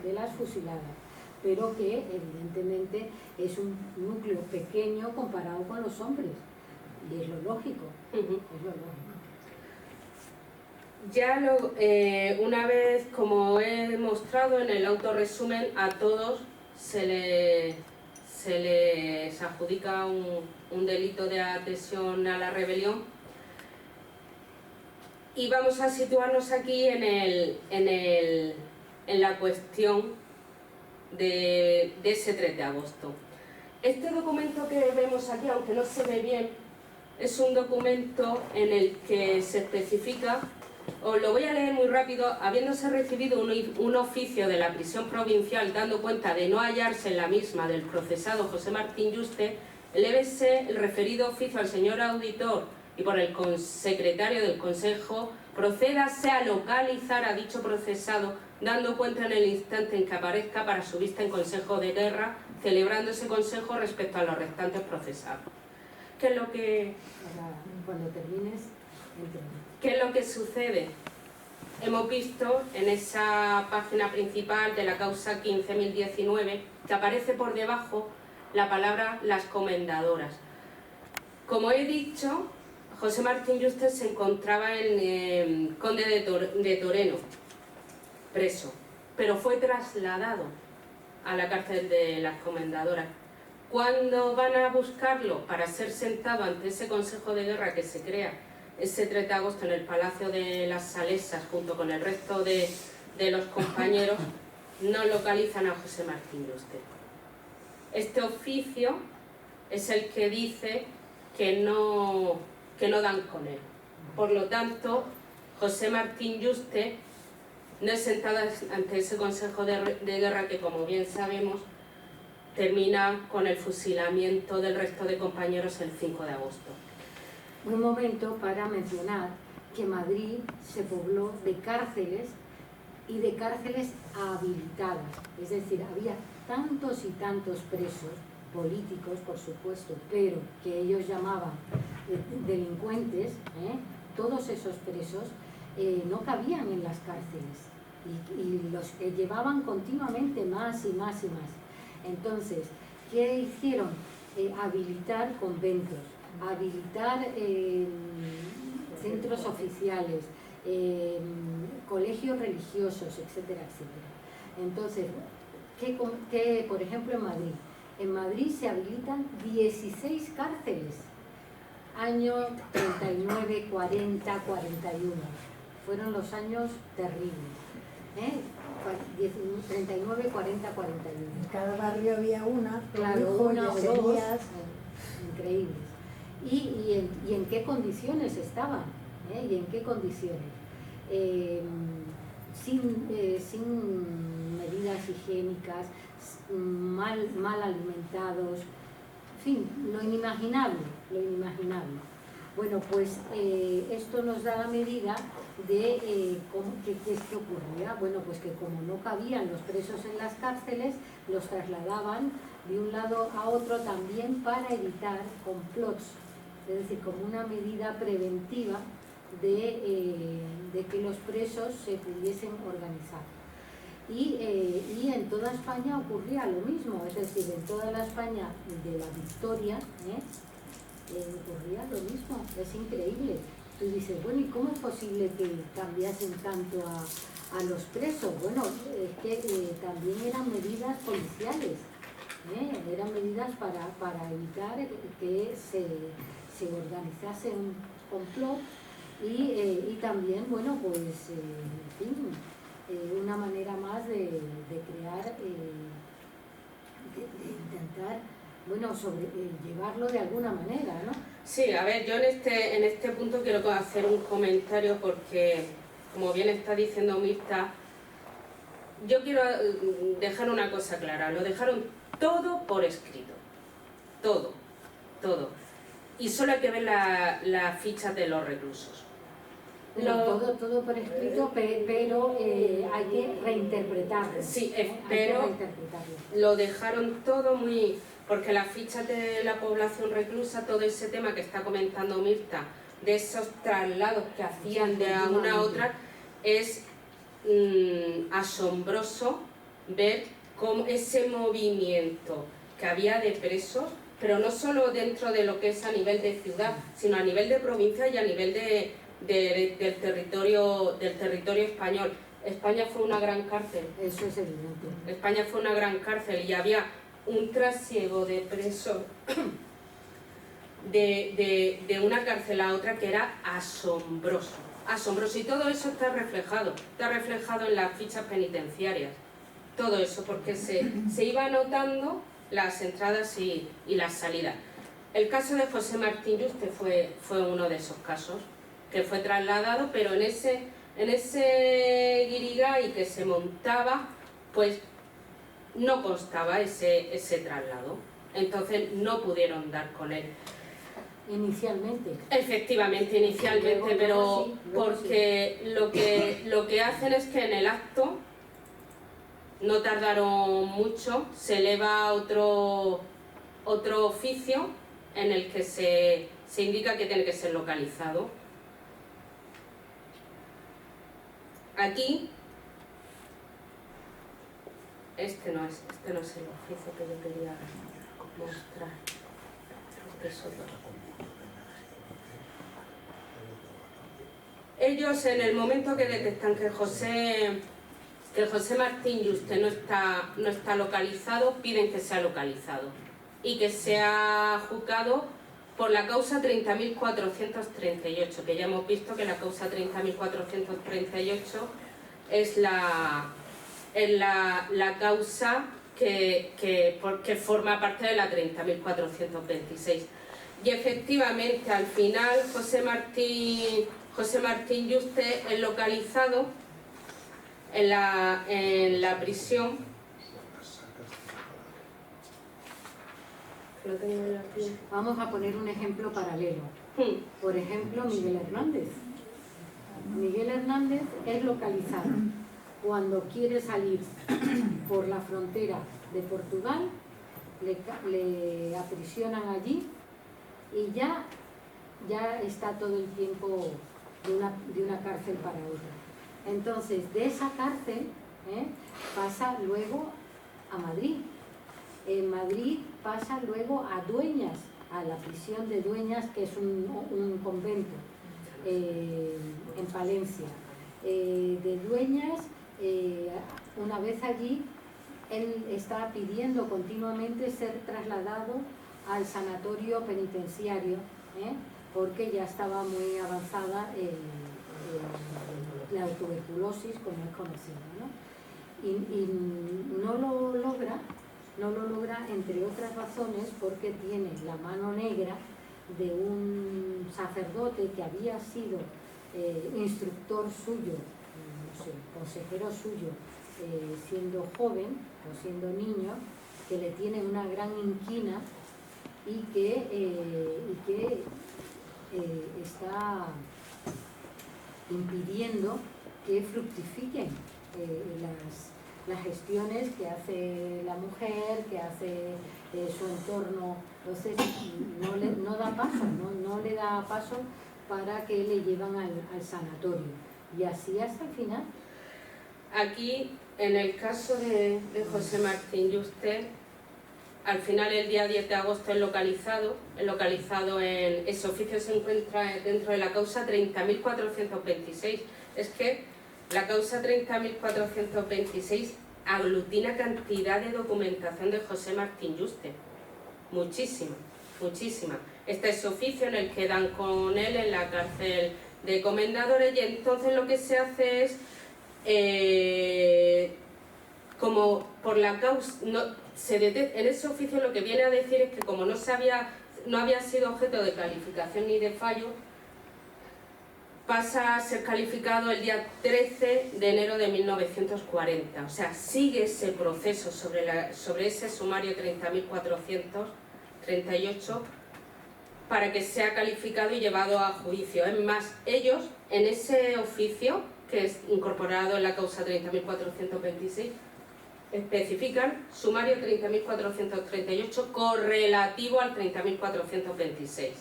Speaker 4: de las fusiladas, pero que evidentemente es un núcleo pequeño comparado con los hombres, y es lo lógico, es lo lógico.
Speaker 3: Ya una vez, como he mostrado en el autorresumen, a todos se les adjudica un delito de adhesión a la rebelión, y vamos a situarnos aquí en la cuestión de ese 3 de agosto. Este documento que vemos aquí, aunque no se ve bien, es un documento en el que se especifica Os lo voy a leer muy rápido. Habiéndose recibido un oficio de la prisión provincial dando cuenta de no hallarse en la misma del procesado José Martín Yuste, elévese el referido oficio al señor auditor y por el secretario del Consejo procédase a localizar a dicho procesado dando cuenta en el instante en que aparezca para su vista en Consejo de Guerra, celebrando ese consejo respecto a los restantes procesados. ¿Qué es lo que...?
Speaker 4: Ahora, cuando termines, entiendo.
Speaker 3: ¿Qué es lo que sucede? Hemos visto en esa página principal de la causa 15.019 que aparece por debajo la palabra las comendadoras. Como he dicho, José Martín Yuste se encontraba en Conde de Toreno, preso, pero fue trasladado a la cárcel de las comendadoras. Cuando van a buscarlo para ser sentado ante ese Consejo de Guerra que se crea ese 3 de agosto en el Palacio de las Salesas junto con el resto de los compañeros, no localizan a José Martín Yuste. Este oficio es el que dice que no dan con él. Por lo tanto, José Martín Yuste no es sentado ante ese Consejo de Guerra que, como bien sabemos, termina con el fusilamiento del resto de compañeros el 5 de agosto.
Speaker 4: Un momento para mencionar que Madrid se pobló de cárceles y de cárceles habilitadas. Es decir, había tantos y tantos presos, políticos por supuesto, pero que ellos llamaban delincuentes, todos esos presos no cabían en las cárceles y los llevaban continuamente más y más y más. Entonces, ¿qué hicieron? Habilitar conventos, habilitar centros oficiales, colegios religiosos, etcétera, etcétera. Entonces, ¿qué, por ejemplo, en Madrid se habilitan 16 cárceles, año 39, 40, 41. Fueron los años terribles. 39, 40, 41.
Speaker 5: En cada barrio había una,
Speaker 4: Claro, una o dos,
Speaker 5: joyerías.
Speaker 4: increíbles. ¿Y en qué condiciones estaban? ¿Y en qué condiciones? Sin medidas higiénicas, mal alimentados, en fin, lo inimaginable, lo inimaginable. Bueno, pues esto nos da la medida de qué es que ocurría. Bueno, pues que como no cabían los presos en las cárceles, los trasladaban de un lado a otro también para evitar complots, es decir, como una medida preventiva de que los presos se pudiesen organizar. Y en toda España ocurría lo mismo, es decir, en toda la España de la Victoria ocurría lo mismo. Es increíble. Tú dices, bueno, ¿y cómo es posible que cambiasen tanto a los presos? Bueno, es que también eran medidas policiales, eran medidas para evitar que se organizase un complot y también, bueno, pues, en fin, una manera más de crear, de intentar, bueno, llevarlo de alguna manera, ¿no?
Speaker 3: Sí, a ver, yo en este punto quiero hacer un comentario porque, como bien está diciendo Mirta, yo quiero dejar una cosa clara. Lo dejaron todo por escrito. Todo. Y solo hay que ver las fichas de los reclusos.
Speaker 4: Todo por escrito, pero hay que reinterpretarlo.
Speaker 3: Sí, pero lo dejaron todo muy... Porque las fichas de la población reclusa, todo ese tema que está comentando Mirta, de esos traslados que hacían de una a otra, es asombroso ver cómo ese movimiento que había de presos, pero no solo dentro de lo que es a nivel de ciudad, sino a nivel de provincia y a nivel del territorio español. España fue una gran cárcel.
Speaker 4: Eso es evidente.
Speaker 3: España fue una gran cárcel y había un trasiego de presos de una cárcel a otra que era asombroso. Y todo eso está reflejado en las fichas penitenciarias. Todo eso, porque se iba anotando las entradas y las salidas. El caso de José Martín Yuste fue uno de esos casos, que fue trasladado, pero en ese en ese guirigay que se montaba, pues no constaba ese traslado. Entonces no pudieron dar con él.
Speaker 4: Inicialmente.
Speaker 3: Efectivamente, inicialmente,
Speaker 4: Luego
Speaker 3: pero
Speaker 4: sí,
Speaker 3: porque lo que hacen es que en el acto, no tardaron mucho, se eleva otro oficio en el que se indica que tiene que ser localizado. Aquí, este no es el oficio que yo quería mostrar. Este es otro. Ellos, en el momento que detectan que José Martín Yuste no está localizado, piden que sea localizado y que sea juzgado por la causa 30.438, que ya hemos visto que la causa 30.438 es la causa que forma parte de la 30.426. Y efectivamente, al final, José Martín Yuste es localizado en la prisión. Lo tengo yo aquí.
Speaker 4: Vamos a poner un ejemplo paralelo. Por ejemplo, Miguel Hernández. Miguel Hernández es localizado cuando quiere salir por la frontera de Portugal, le aprisionan allí y ya está todo el tiempo de una cárcel para otra. Entonces, de esa cárcel pasa luego a Madrid. En Madrid pasa luego a Dueñas, a la prisión de Dueñas, que es un convento en Palencia. De Dueñas, una vez allí, él está pidiendo continuamente ser trasladado al sanatorio penitenciario, porque ya estaba muy avanzada la tuberculosis, como es conocida, ¿no? Y no lo logra, entre otras razones, porque tiene la mano negra de un sacerdote que había sido instructor suyo, no sé, consejero suyo, siendo joven o siendo niño, que le tiene una gran inquina y que está impidiendo que fructifiquen las gestiones que hace la mujer, que hace su entorno. Entonces no da paso, no le da paso para que le llevan al sanatorio. Y así hasta el final.
Speaker 3: Aquí, en el caso de José Martín Yuste, al final, el día 10 de agosto es localizado en ese oficio, se encuentra dentro de la causa 30.426. Es que la causa 30.426 aglutina cantidad de documentación de José Martín Yuste. Muchísima, muchísima. Este es oficio en el que dan con él en la cárcel de comendadores, y entonces lo que se hace es, como por la causa... en ese oficio lo que viene a decir es que como no había sido objeto de calificación ni de fallo, pasa a ser calificado el día 13 de enero de 1940. O sea, sigue ese proceso sobre ese sumario 30.438 para que sea calificado y llevado a juicio. Es más, ellos en ese oficio, que es incorporado en la causa 30.426, especifican sumario 30.438 correlativo al 30.426.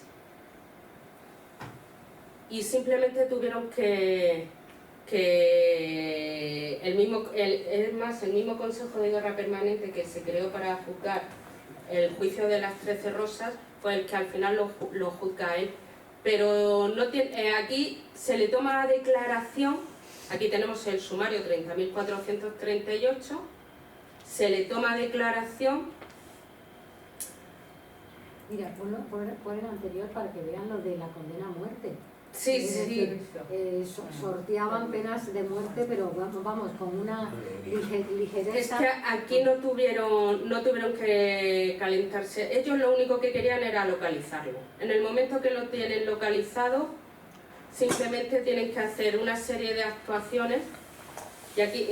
Speaker 3: Y simplemente tuvieron que el mismo Consejo de Guerra Permanente que se creó para juzgar el juicio de las 13 rosas fue el que al final lo juzga a él. Pero no tiene, aquí se le toma declaración, aquí tenemos el sumario 30.438, se le toma declaración.
Speaker 4: Mira, pon el anterior para que vean lo de la condena a muerte.
Speaker 3: Sí,
Speaker 4: Es
Speaker 3: sí.
Speaker 4: decir, sorteaban penas de muerte, pero vamos con una ligereza.
Speaker 3: Es que aquí no tuvieron que calentarse. Ellos lo único que querían era localizarlo. En el momento que lo tienen localizado, simplemente tienen que hacer una serie de actuaciones y aquí,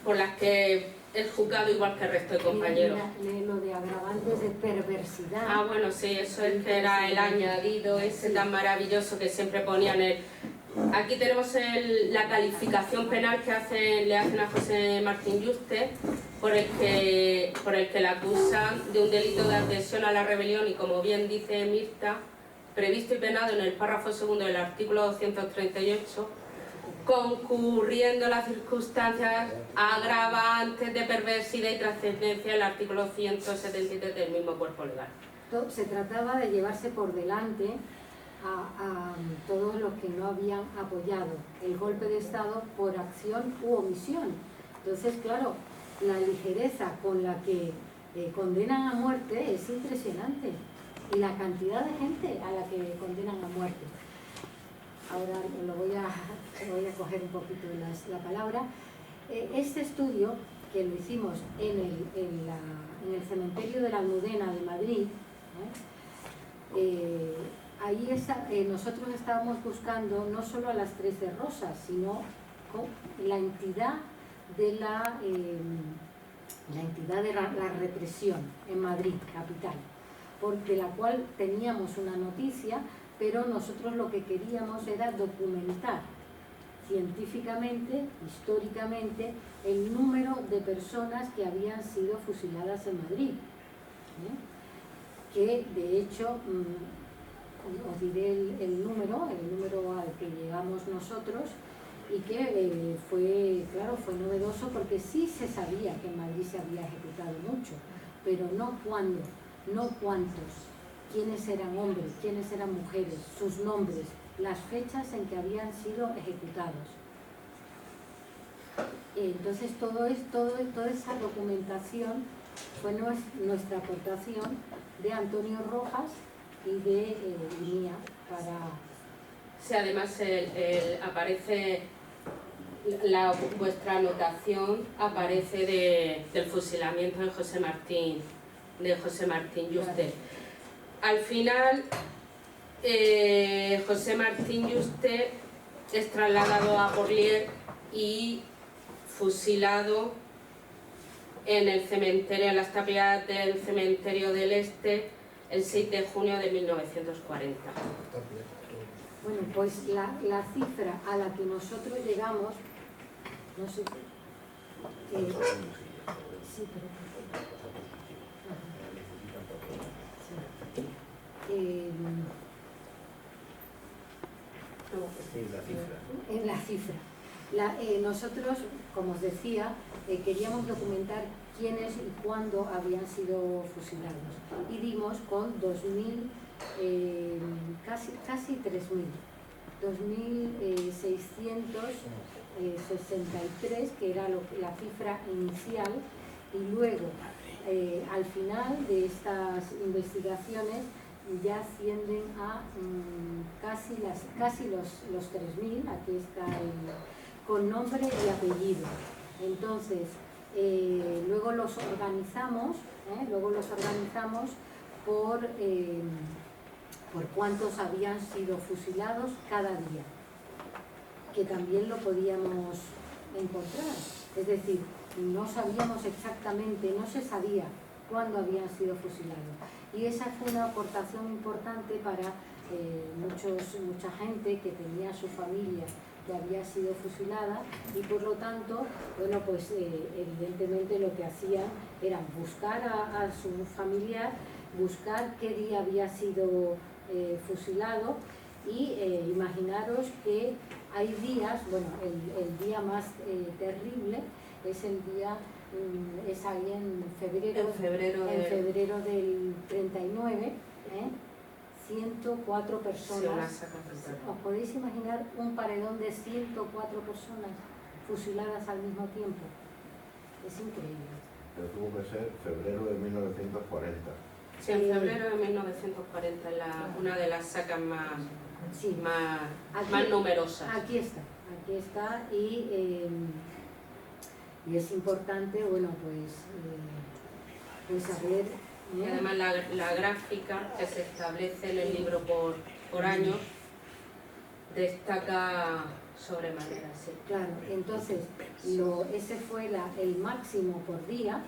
Speaker 3: por las que es juzgado igual que el resto de compañeros.
Speaker 4: Lo de agravantes de perversidad.
Speaker 3: Ah, bueno, sí, eso es que era el añadido ese tan maravilloso que siempre ponían. Aquí tenemos la calificación penal que le hacen a José Martín Yuste, por el que le acusan de un delito de adhesión a la rebelión y, como bien dice Mirta, previsto y penado en el párrafo segundo del artículo 238, concurriendo las circunstancias agravantes de perversidad y trascendencia del artículo 173 del mismo cuerpo legal.
Speaker 4: Se trataba de llevarse por delante a todos los que no habían apoyado el golpe de Estado por acción u omisión. Entonces, claro, la ligereza con la que condenan a muerte es impresionante, y la cantidad de gente a la que condenan a muerte. Ahora voy a coger un poquito la palabra. Este estudio, que lo hicimos en el cementerio de la Almudena de Madrid, ahí nosotros estábamos buscando no solo a las 13 Rosas, sino la entidad de la represión en Madrid, capital, de la cual teníamos una noticia, pero nosotros lo que queríamos era documentar científicamente, históricamente, el número de personas que habían sido fusiladas en Madrid, que de hecho, os diré el número al que llegamos nosotros, y que fue novedoso, porque sí se sabía que en Madrid se había ejecutado mucho, pero no cuándo, no cuántos, quiénes eran hombres, quiénes eran mujeres, sus nombres, las fechas en que habían sido ejecutados. Entonces toda esa documentación fue nuestra aportación de Antonio Rojas y de mía para...
Speaker 3: Sí, además aparece vuestra anotación aparece del fusilamiento de José Martín Yuste. Al final, José Martín Yuste es trasladado a Porlier y fusilado en el cementerio, en las tapias del cementerio del Este, el 6 de junio de 1940.
Speaker 4: Bueno, pues la cifra a la que nosotros llegamos, no sé, sí, pero... en la cifra. Nosotros, como os decía, queríamos documentar quiénes y cuándo habían sido fusilados, y dimos con 2.000, casi 3.000, 2.663, que era la cifra inicial, y luego al final de estas investigaciones ya ascienden a casi los 3.000, aquí está con nombre y apellido. Entonces, luego los organizamos por cuántos habían sido fusilados cada día, que también lo podíamos encontrar. Es decir, no sabíamos exactamente, no se sabía cuándo habían sido fusilados. Y esa fue una aportación importante para mucha gente que tenía su familia que había sido fusilada, y por lo tanto, bueno, pues evidentemente lo que hacían era buscar a su familiar, buscar qué día había sido fusilado, y imaginaros que hay días, bueno, el día más terrible es el día, es ahí en febrero del 39, 104 personas. ¿Os podéis imaginar un paredón de 104 personas fusiladas al mismo tiempo? Es increíble.
Speaker 6: Pero tuvo que ser febrero de 1940.
Speaker 3: Sí, en febrero de 1940, una de las sacas más numerosas.
Speaker 4: Aquí está, y es importante, bueno, pues saber...
Speaker 3: Y además la gráfica que se establece en el libro por años destaca sobremanera, sí.
Speaker 4: Claro, entonces ese fue el máximo por día,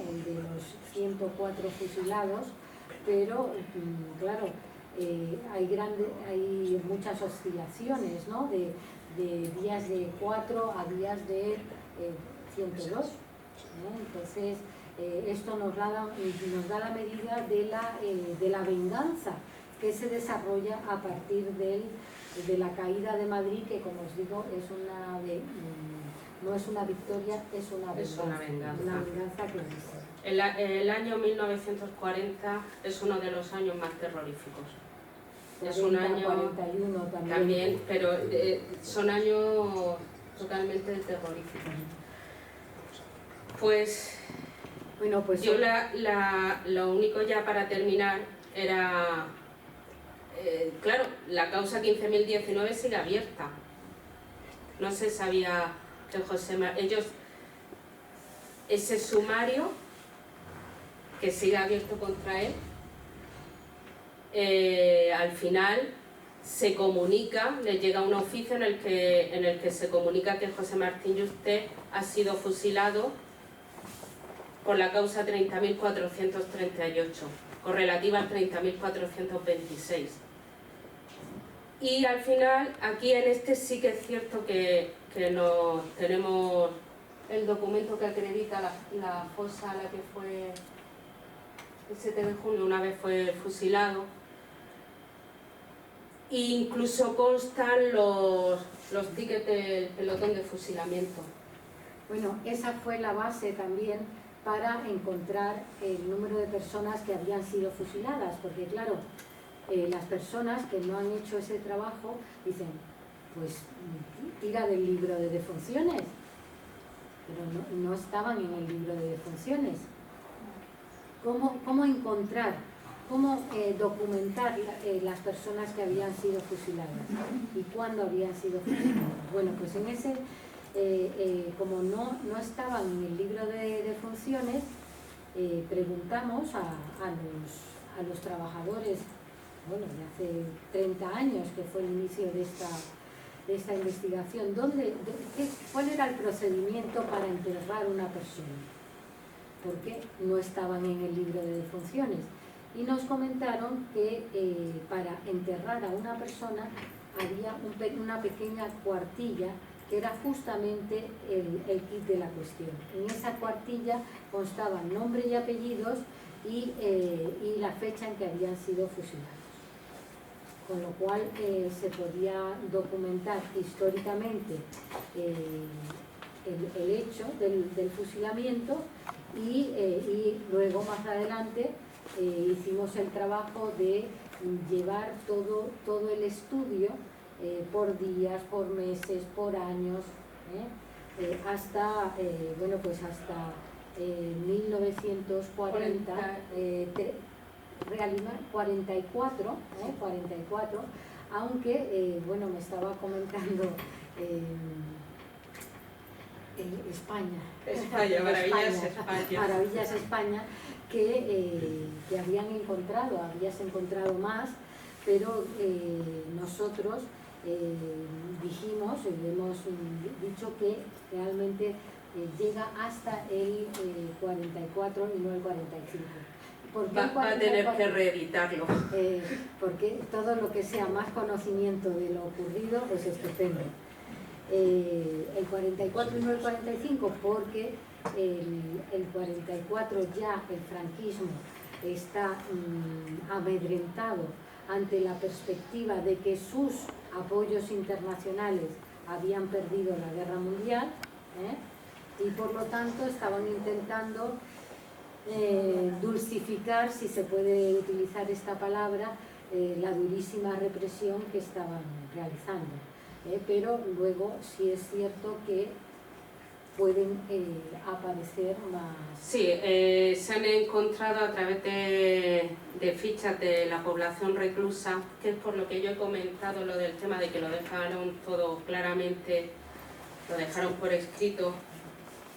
Speaker 4: el de los 104 fusilados, pero claro, hay muchas oscilaciones, ¿no? De días de 4 a días de 102. Entonces, esto nos da la medida de la venganza que se desarrolla a partir de la caída de Madrid, que como os digo no es una victoria, es una venganza. Una venganza que dice.
Speaker 3: El año 1940 es uno de los años más terroríficos.
Speaker 4: 40,
Speaker 3: es un año
Speaker 4: 41
Speaker 3: también, pero son años totalmente terroríficos. Pues
Speaker 4: bueno, pues
Speaker 3: yo lo único ya para terminar era, claro, la causa 15.019 sigue abierta. No se sabía que ese sumario que sigue abierto contra él, al final se comunica, le llega un oficio en el que se comunica que José Martín Yuste ha sido fusilado por la causa 30.438, correlativa al 30.426. Y al final, aquí en este sí que es cierto que tenemos el documento que acredita la fosa a la que fue el 7 de junio, una vez fue fusilado. E incluso constan los tickets del pelotón de fusilamiento.
Speaker 4: Bueno, esa fue la base también para encontrar el número de personas que habían sido fusiladas, porque claro, las personas que no han hecho ese trabajo dicen, pues tira del libro de defunciones, pero no estaban en el libro de defunciones. ¿Cómo encontrar, cómo documentar las personas que habían sido fusiladas y cuándo habían sido fusiladas? Bueno, pues en ese, como no estaban en el libro de defunciones, preguntamos a los trabajadores, bueno, de hace 30 años que fue el inicio de esta investigación, ¿cuál era el procedimiento para enterrar una persona? Porque no estaban en el libro de defunciones. Y nos comentaron que para enterrar a una persona había una pequeña cuartilla que era justamente el kit de la cuestión. En esa cuartilla constaban nombre y apellidos y la fecha en que habían sido fusilados. Con lo cual se podía documentar históricamente el hecho del fusilamiento y luego más adelante hicimos el trabajo de llevar todo el estudio por días, por meses, por años, hasta 1940, 44, aunque me estaba comentando Maravillas España, que habías encontrado más, pero nosotros dijimos y hemos dicho que realmente llega hasta el 44 y no el 45.
Speaker 3: Va a tener que reeditarlo.
Speaker 4: Porque todo lo que sea más conocimiento de lo ocurrido, pues estupendo. El 44 y no el 45, porque el 44 ya el franquismo está amedrentado ante la perspectiva de que sus apoyos internacionales habían perdido la guerra mundial, y por lo tanto estaban intentando dulcificar, si se puede utilizar esta palabra, la durísima represión que estaban realizando. Pero luego sí es cierto que pueden aparecer más...
Speaker 3: Sí, se han encontrado a través de fichas de la población reclusa, que es por lo que yo he comentado lo del tema de que lo dejaron todo claramente, lo dejaron por escrito.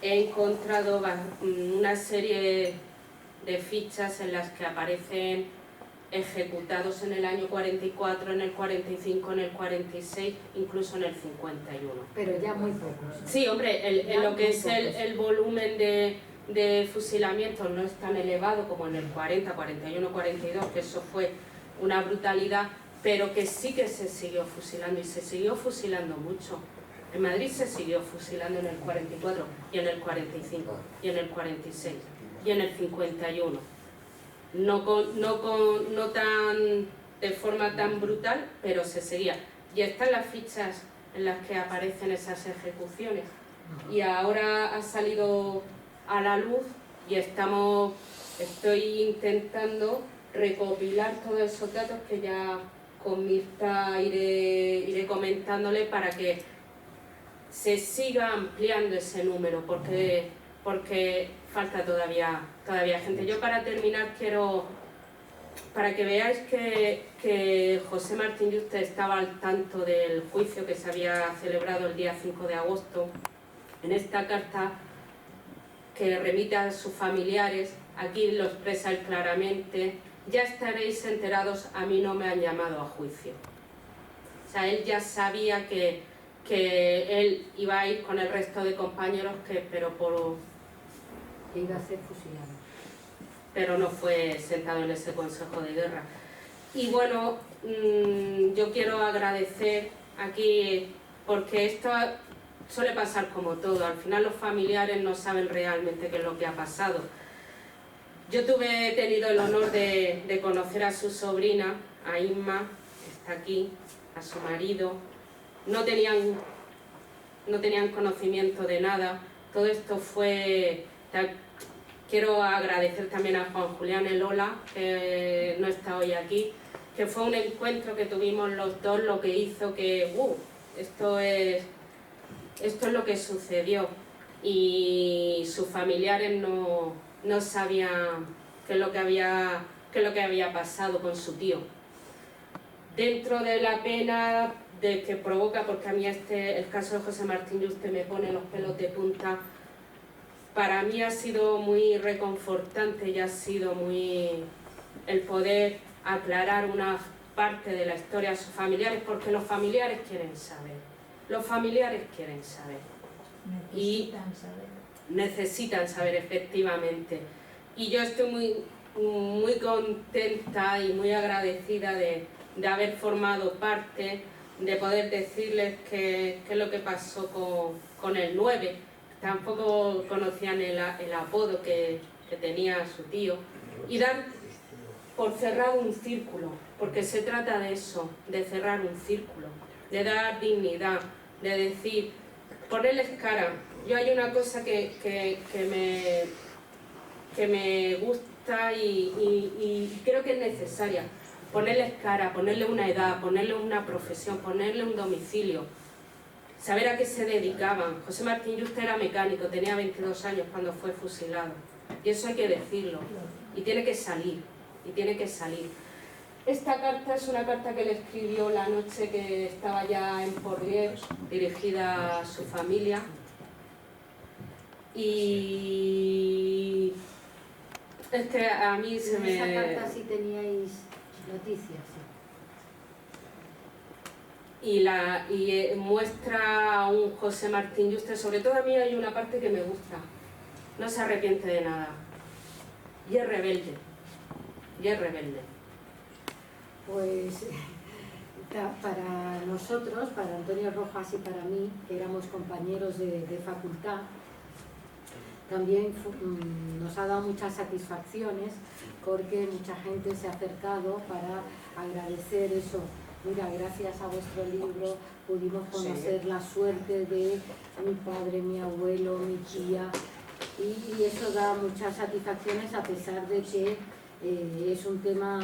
Speaker 3: He encontrado una serie de fichas en las que aparecen ejecutados en el año 44, en el 45, en el 46, incluso en el 51.
Speaker 4: Pero ya muy pocos.
Speaker 3: Sí, hombre, en lo que es el volumen de fusilamientos no es tan elevado como en el 40, 41, 42, que eso fue una brutalidad, pero que sí que se siguió fusilando, y se siguió fusilando mucho. En Madrid se siguió fusilando en el 44, y en el 45, y en el 46, y en el 51. No tan de forma tan brutal, pero se seguía. Y están las fichas en las que aparecen esas ejecuciones. Y ahora ha salido a la luz y estoy intentando recopilar todos esos datos que ya con Mirta iré comentándole para que se siga ampliando ese número, porque falta todavía gente. Yo, para terminar, para que veáis que José Martín Yuste estaba al tanto del juicio que se había celebrado el día 5 de agosto, en esta carta que remite a sus familiares, aquí lo expresa él claramente: ya estaréis enterados, a mí no me han llamado a juicio. O sea, él ya sabía que él iba a ir con el resto de compañeros,
Speaker 4: Que iba a ser fusilado.
Speaker 3: Pero no fue sentado en ese Consejo de Guerra. Y bueno, yo quiero agradecer aquí, porque esto suele pasar como todo, al final los familiares no saben realmente qué es lo que ha pasado. Yo he tenido el honor de conocer a su sobrina, a Inma, que está aquí, a su marido. No tenían conocimiento de nada. Todo esto fue... Quiero agradecer también a Juan Julián Elola, que no está hoy aquí, que fue un encuentro que tuvimos los dos, lo que hizo que esto es lo que sucedió, y sus familiares no sabían qué es lo que había pasado con su tío. Dentro de la pena que provoca, porque a mí el caso de José Martín Yuste me pone los pelos de punta, para mí ha sido muy reconfortante y ha sido muy el poder aclarar una parte de la historia a sus familiares, porque los familiares quieren saber. Los familiares quieren saber. Necesitan saber, efectivamente. Y yo estoy muy contenta y muy agradecida de haber formado parte, de poder decirles qué es lo que pasó con el 9. Tampoco conocían el apodo que tenía su tío, y dar por cerrado un círculo, porque se trata de eso, de cerrar un círculo, de dar dignidad, de decir, ponerles cara. Yo, hay una cosa que me gusta y creo que es necesaria: ponerles cara, ponerle una edad, ponerle una profesión, ponerle un domicilio, saber a qué se dedicaban. José Martín Yuste era mecánico, tenía 22 años cuando fue fusilado, y eso hay que decirlo, y tiene que salir. Esta carta es una carta que le escribió la noche que estaba ya en Porlier, dirigida a su familia, y es que a mí se me...
Speaker 4: En esa carta sí teníais noticias, sí.
Speaker 3: Y muestra a un José Martín Yuste. Sobre todo a mí hay una parte que me gusta: no se arrepiente de nada, y es rebelde.
Speaker 4: Pues para nosotros, para Antonio Rojas y para mí, que éramos compañeros de facultad, también nos ha dado muchas satisfacciones, porque mucha gente se ha acercado para agradecer eso. Mira, gracias a vuestro libro pudimos conocer la suerte de mi padre, mi abuelo, mi tía, y eso da muchas satisfacciones, a pesar de que es un tema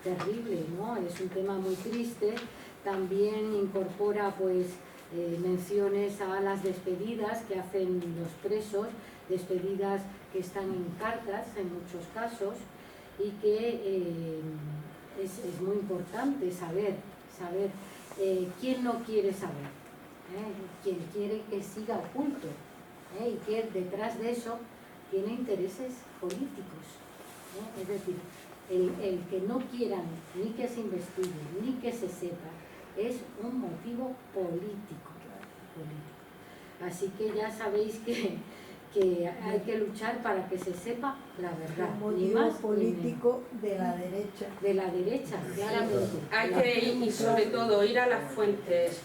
Speaker 4: terrible, ¿no? Es un tema muy triste. También incorpora pues menciones a las despedidas que hacen los presos, despedidas que están en cartas en muchos casos, y que es muy importante saber quién no quiere saber, quién quiere que siga oculto, y que detrás de eso tiene intereses políticos, es decir, el que no quieran ni que se investigue, ni que se sepa, es un motivo político. Así que ya sabéis que hay que luchar para que se sepa la verdad.
Speaker 5: Un
Speaker 4: Ni
Speaker 5: motivo
Speaker 4: más ni
Speaker 5: político de la derecha.
Speaker 4: menos. De la derecha, claramente.
Speaker 3: Hay que ir, y sobre todo ir a las fuentes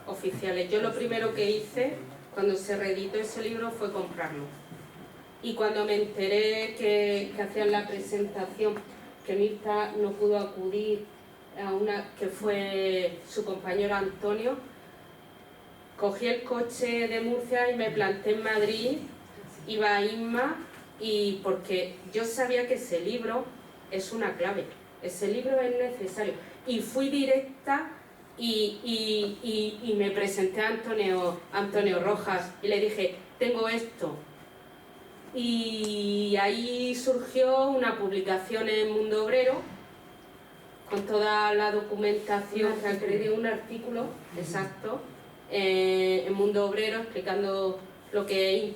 Speaker 3: oficiales. Yo lo primero que hice cuando se reeditó ese libro fue comprarlo. Y cuando me enteré que hacían la presentación, que Mirta no pudo acudir a una que fue su compañero Antonio, cogí el coche de Murcia y me planté en Madrid, iba a Inma, y porque yo sabía que ese libro es una clave, ese libro es necesario. Y fui directa y me presenté a Antonio Rojas y le dije, tengo esto. Y ahí surgió una publicación en Mundo Obrero, con toda la documentación que acredita, un artículo exacto, en Mundo Obrero, explicando lo que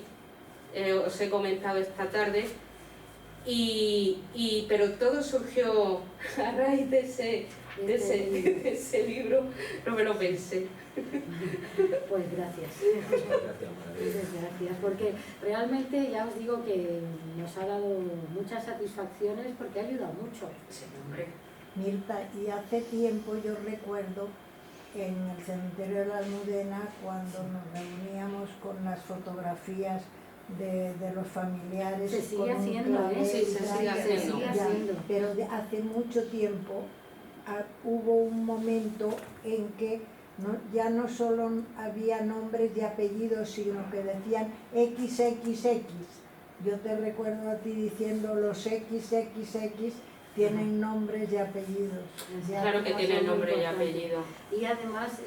Speaker 3: os he comentado esta tarde. Pero todo surgió a raíz de ese libro, no me lo pensé.
Speaker 4: Pues gracias. Gracias, porque realmente ya os digo que nos ha dado muchas satisfacciones porque ha ayudado mucho.
Speaker 3: Sí, hombre.
Speaker 5: Mirta, y hace tiempo yo recuerdo en el cementerio de la Almudena cuando nos reuníamos con las fotografías de los familiares.
Speaker 4: Se sigue
Speaker 5: con un
Speaker 4: haciendo,
Speaker 5: clavel
Speaker 3: Sí, se
Speaker 5: y tal,
Speaker 3: sigue haciendo.
Speaker 5: ya, pero hace mucho tiempo hubo un momento en que ya no solo había nombres y apellidos, sino que decían XXX. Yo te recuerdo a ti diciendo los XXX tienen nombres y apellidos.
Speaker 3: Claro que tiene nombre y apellido.
Speaker 4: Y además,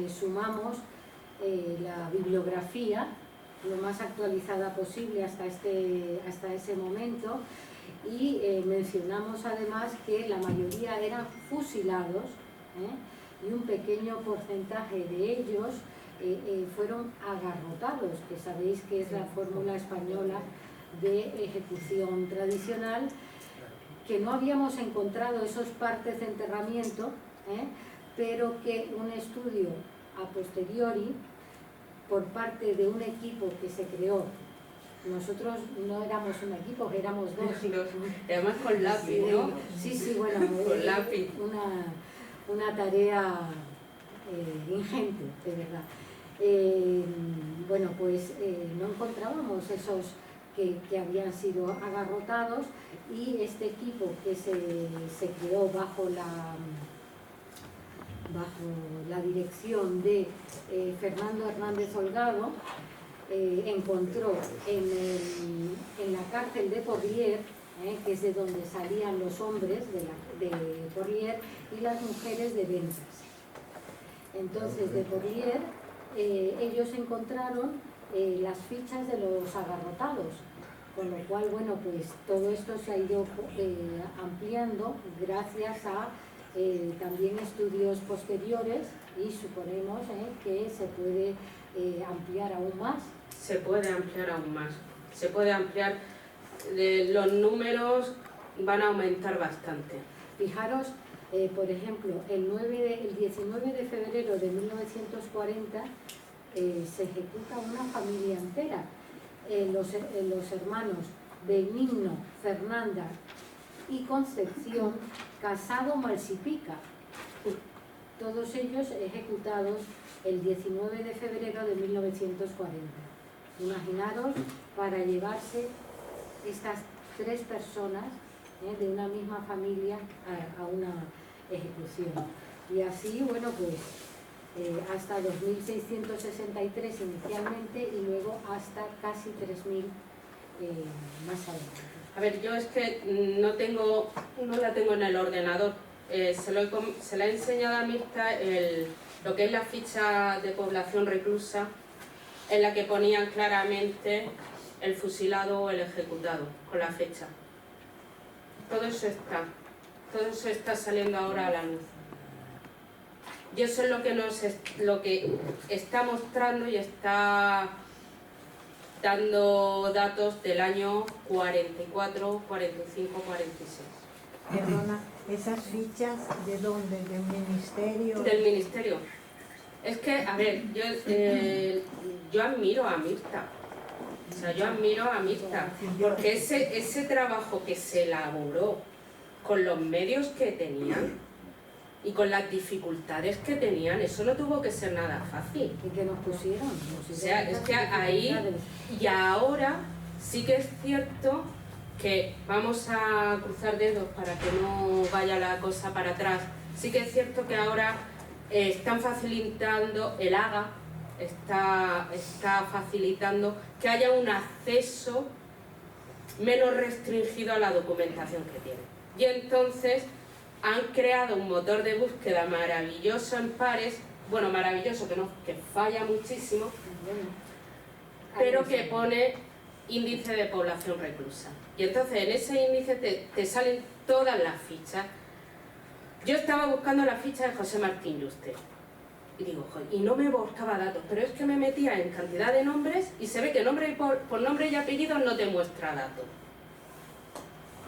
Speaker 4: sumamos la bibliografía lo más actualizada posible hasta ese momento, y mencionamos además que la mayoría eran fusilados, y un pequeño porcentaje de ellos fueron agarrotados, que sabéis que es la fórmula española de ejecución tradicional, que no habíamos encontrado esos partes de enterramiento, pero que un estudio a posteriori por parte de un equipo que se creó, nosotros no éramos un equipo, éramos dos.
Speaker 3: Además con lápiz, ¿no?
Speaker 4: Sí, bueno,
Speaker 3: Con lápiz.
Speaker 4: Una tarea ingente, de verdad. Bueno, pues no encontrábamos esos que habían sido agarrotados, y este equipo que se creó bajo la dirección de Fernando Hernández Holgado, encontró en la cárcel de Porlier, que es de donde salían los hombres de Porlier y las mujeres de Ventas. Entonces, de Porlier, ellos encontraron las fichas de los agarrotados, con lo cual, bueno, pues todo esto se ha ido ampliando gracias a también estudios posteriores, y suponemos que se puede ampliar aún más.
Speaker 3: Se puede ampliar aún más. Se puede ampliar, los números van a aumentar bastante.
Speaker 4: Fijaros, por ejemplo, el 19 de febrero de 1940 se ejecuta una familia entera. Los hermanos Benigno, Fernanda y Concepción Casado Malsipica, todos ellos ejecutados el 19 de febrero de 1940. Imaginaros, para llevarse estas tres personas de una misma familia a una ejecución. Y así, bueno, pues hasta 2.663 inicialmente, y luego hasta casi 3.000 más adelante.
Speaker 3: A ver, yo es que no la tengo en el ordenador. Se la he enseñado a Mirta lo que es la ficha de población reclusa, en la que ponían claramente el fusilado o el ejecutado, con la fecha. Todo eso está saliendo ahora a la luz. Y eso es lo que está mostrando y está dando datos del año 44, 45, 46.
Speaker 5: Perdona, ¿esas fichas de dónde? ¿Del ministerio?
Speaker 3: Del ministerio. Es que, a ver, yo admiro a Mirta. O sea, yo admiro a Mirta. Porque ese trabajo que se elaboró con los medios que tenían y con las dificultades que tenían, eso no tuvo que ser nada fácil.
Speaker 4: ¿Y que nos pusieron?
Speaker 3: O sea, es que ahí y ahora sí que es cierto que vamos a cruzar dedos para que no vaya la cosa para atrás. Sí que es cierto que ahora están facilitando, el AGA está facilitando que haya un acceso menos restringido a la documentación que tiene. Y entonces han creado un motor de búsqueda maravilloso en Pares, bueno, maravilloso, que falla muchísimo, pero que pone índice de población reclusa. Y entonces en ese índice te salen todas las fichas. Yo estaba buscando la ficha de José Martín Yuste y digo, joder, y no me buscaba datos, pero es que me metía en cantidad de nombres y se ve que por nombre y apellido no te muestra datos.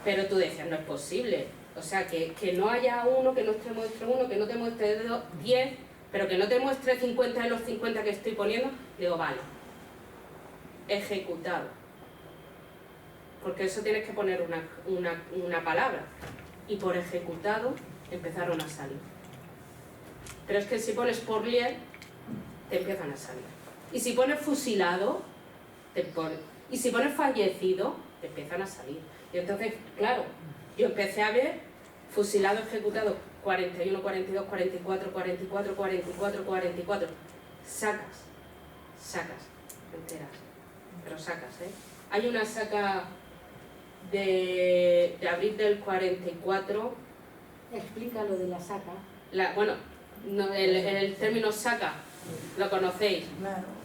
Speaker 3: Pero tú decías, no es posible. O sea, que no haya uno, que no te muestre uno, que no te muestre 10, pero que no te muestre 50 de los 50 que estoy poniendo. Digo, vale, ejecutado. Porque eso tienes que poner una palabra. Y por ejecutado empezaron a salir. Pero es que si pones Porlier, te empiezan a salir. Y si pones fusilado, y si pones fallecido, te empiezan a salir. Y entonces, claro, yo empecé a ver fusilado, ejecutado, 41, 42, 44, 44, 44, 44. Sacas enteras, pero sacas, ¿eh? Hay una saca de abril del 44.
Speaker 4: Explica lo de la saca.
Speaker 3: Bueno, no, el término saca, ¿lo conocéis?
Speaker 5: Claro.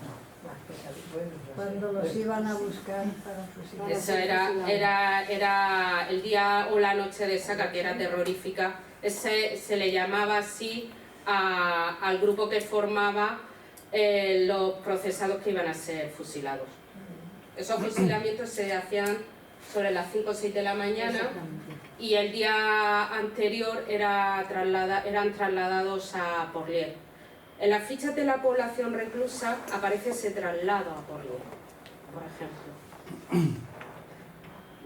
Speaker 5: Cuando los iban a buscar para fusilar.
Speaker 3: Eso era el día o la noche de saca, que era terrorífica. Se le llamaba así al grupo que formaba los procesados que iban a ser fusilados. Esos fusilamientos se hacían sobre las 5 o 6 de la mañana y el día anterior eran trasladados a Porlier. En las fichas de la población reclusa aparece ese traslado a Porlier, por ejemplo.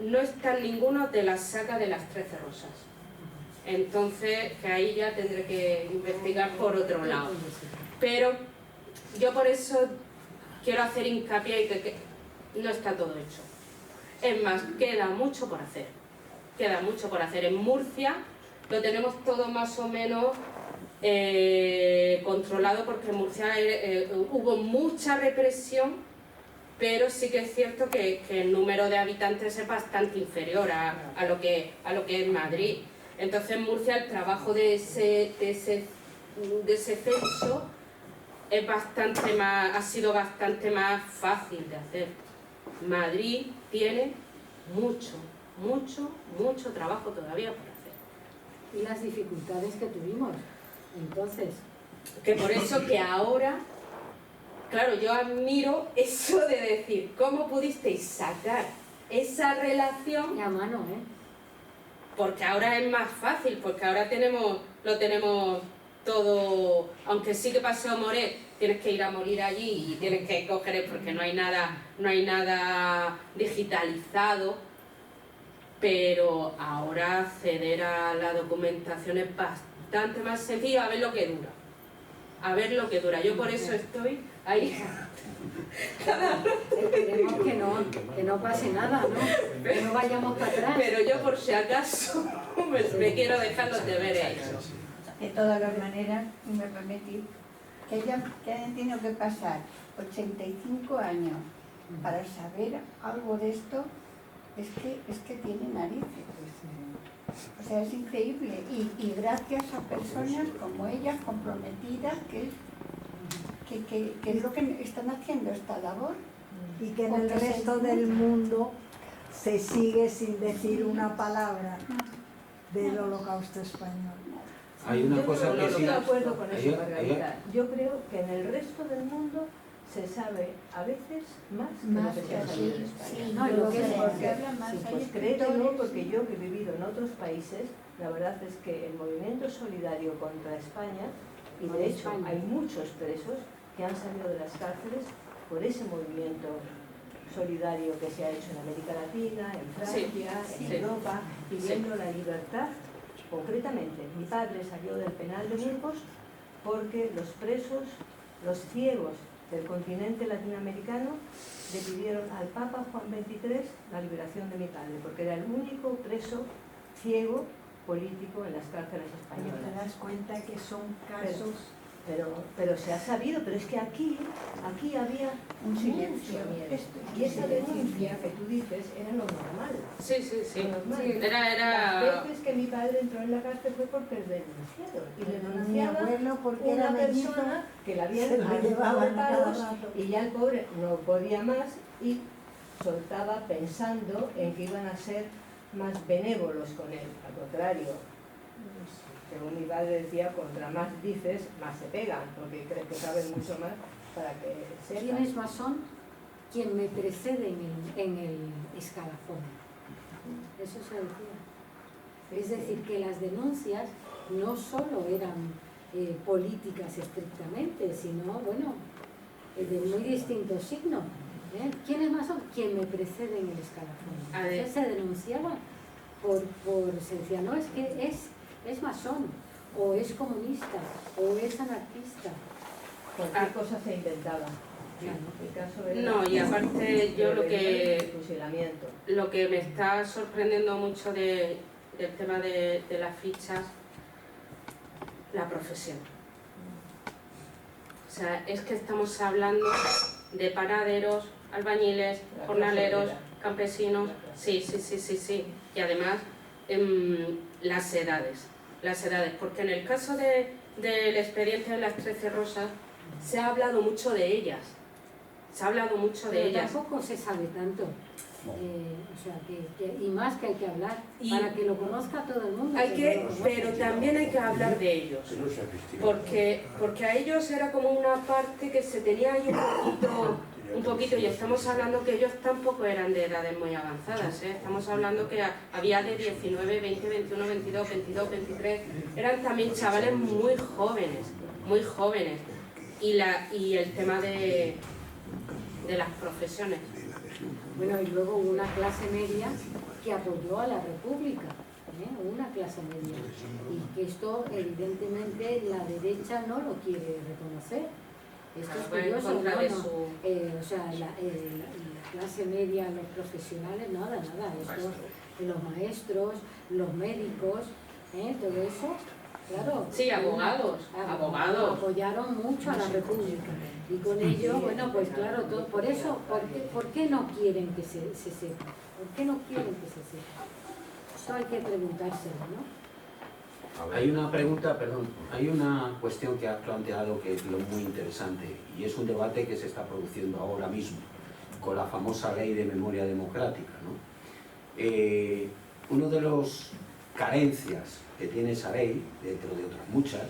Speaker 3: No está en ninguno de las sacas de las 13 rosas. Entonces, que ahí ya tendré que investigar por otro lado. Pero yo por eso quiero hacer hincapié en que no está todo hecho. Es más, queda mucho por hacer. Queda mucho por hacer. En Murcia lo tenemos todo más o menos controlado, porque en Murcia hubo mucha represión, pero sí que es cierto que el número de habitantes es bastante inferior a lo que es Madrid. Entonces en Murcia el trabajo de ese censo ha sido bastante más fácil de hacer. Madrid tiene mucho trabajo todavía por hacer.
Speaker 4: Y las dificultades que tuvimos. Entonces,
Speaker 3: que por eso que ahora, claro, yo admiro eso de decir, ¿cómo pudisteis sacar esa relación?
Speaker 4: a mano,
Speaker 3: Porque ahora es más fácil, porque ahora lo tenemos todo, aunque sí que Paseo Moret, tienes que ir a morir allí y tienes que coger, porque no hay nada digitalizado, pero ahora acceder a la documentación es bastante más sencillo, a ver lo que dura. Yo por eso estoy ahí.
Speaker 4: Esperemos que no pase nada, ¿no? Que no vayamos para atrás.
Speaker 3: Pero yo por si acaso me quiero dejar los deberes.
Speaker 7: De todas las maneras, y me permitís, que hayan tenido que pasar 85 años para saber algo de esto, es que tiene narices. O sea, es increíble. Y gracias a personas como ellas, comprometidas, que es lo que están haciendo esta labor.
Speaker 5: Y que en el resto del mundo se sigue sin decir una palabra del Holocausto español.
Speaker 2: Hay una
Speaker 8: Yo
Speaker 2: cosa
Speaker 8: no
Speaker 2: que
Speaker 8: estoy
Speaker 2: sí.
Speaker 8: de acuerdo con eso, Margarita. Yo creo que en el resto del mundo se sabe a veces más que lo que se ha sabido en España.
Speaker 7: Sí,
Speaker 4: No, y lo que es
Speaker 7: porque
Speaker 8: porque
Speaker 7: hablan más, hay
Speaker 8: pues
Speaker 7: escritores,
Speaker 8: créetelo, porque yo que he vivido en otros países, la verdad es que el movimiento solidario contra España, y de hecho hay muchos presos que han salido de las cárceles por ese movimiento solidario que se ha hecho en América Latina, en Francia, en Europa, pidiendo la libertad. Concretamente, mi padre salió del penal de Burgos porque los presos, los ciegos del continente latinoamericano, le pidieron al Papa Juan XXIII la liberación de mi padre, porque era el único preso ciego político en las cárceles
Speaker 5: Pero
Speaker 8: españolas.
Speaker 5: te das cuenta que son casos...
Speaker 8: Pero se ha sabido, pero es que aquí había un silencio. Y esa denuncia que tú dices era lo normal.
Speaker 3: Sí, sí, sí.
Speaker 8: Lo normal.
Speaker 3: Era...
Speaker 8: Las veces que mi padre entró en la cárcel fue porque denunciaron. Y le
Speaker 5: Mi
Speaker 8: denunciaba
Speaker 5: abuelo, porque era
Speaker 8: una
Speaker 5: mellizo,
Speaker 8: persona que la habían
Speaker 5: se lo
Speaker 8: arrestado de
Speaker 5: llevaban cada
Speaker 8: palos
Speaker 5: rato.
Speaker 8: y ya el pobre no podía más y soltaba pensando en que iban a ser más benévolos con él. Al contrario, según mi padre decía, contra más dices, más se pegan, porque crees que saben mucho más para que
Speaker 4: ¿Quién
Speaker 8: sepan.
Speaker 4: es masón? Quien me precede en el escalafón. Eso se decía. Es decir, que las denuncias no solo eran políticas estrictamente, sino, bueno, de muy distintos signos. ¿Quién es masón? Quien me precede en el escalafón.
Speaker 3: A ver.
Speaker 4: Entonces se denunciaba se decía, no, es que es masón, o es comunista, o es anarquista.
Speaker 8: Cualquier cosa se inventaba.
Speaker 4: Claro.
Speaker 8: El caso era
Speaker 3: No, y aparte yo lo que
Speaker 8: fusilamiento.
Speaker 3: me está sorprendiendo mucho del tema de las fichas, la profesión. O sea, es que estamos hablando de panaderos, albañiles,
Speaker 8: La
Speaker 3: jornaleros,
Speaker 8: clase obrera.
Speaker 3: campesinos, sí. Y además las edades, porque en el caso del expediente de las 13 rosas se ha hablado mucho de ellas.
Speaker 4: Pero tampoco se sabe tanto. O sea, y más que hay que hablar, para que lo conozca todo el mundo.
Speaker 3: Pero también hay que hablar de ellos, porque a ellos era como una parte que se tenía ahí un poquito, y estamos hablando que ellos tampoco eran de edades muy avanzadas, estamos hablando que había de 19, 20, 21, 22, 23, eran también chavales muy jóvenes, y el tema de las profesiones.
Speaker 4: Bueno, y luego una clase media que apoyó a la República, una clase media. Y que esto, evidentemente, la derecha no lo quiere reconocer. Esto es curioso, ¿no? O sea, la clase media, los profesionales, nada. Estos, los maestros, los médicos, todo eso, claro.
Speaker 3: Sí, abogados.
Speaker 4: Apoyaron mucho a la República. Y con ello, bueno, pues claro, todo, por eso, ¿por qué no quieren que se sepa? ¿Por qué no quieren que se sepa? Esto hay que preguntárselo, ¿no?
Speaker 2: Hay una cuestión que has planteado que es muy interesante, y es un debate que se está produciendo ahora mismo con la famosa ley de memoria democrática, ¿no? Una de las carencias que tiene esa ley, dentro de otras muchas,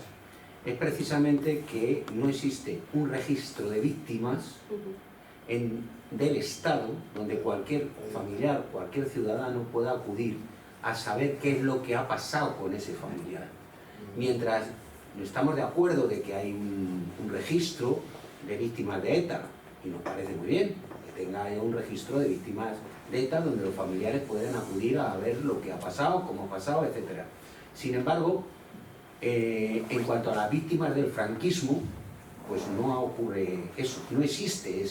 Speaker 2: es precisamente que no existe un registro de víctimas del Estado donde cualquier familiar, cualquier ciudadano pueda acudir a saber qué es lo que ha pasado con ese familiar. Mientras no estamos de acuerdo de que hay un registro de víctimas de ETA, y nos parece muy bien que tenga un registro de víctimas de ETA donde los familiares pueden acudir a ver lo que ha pasado, cómo ha pasado, etc. Sin embargo, en cuanto a las víctimas del franquismo, pues no ocurre eso, no existe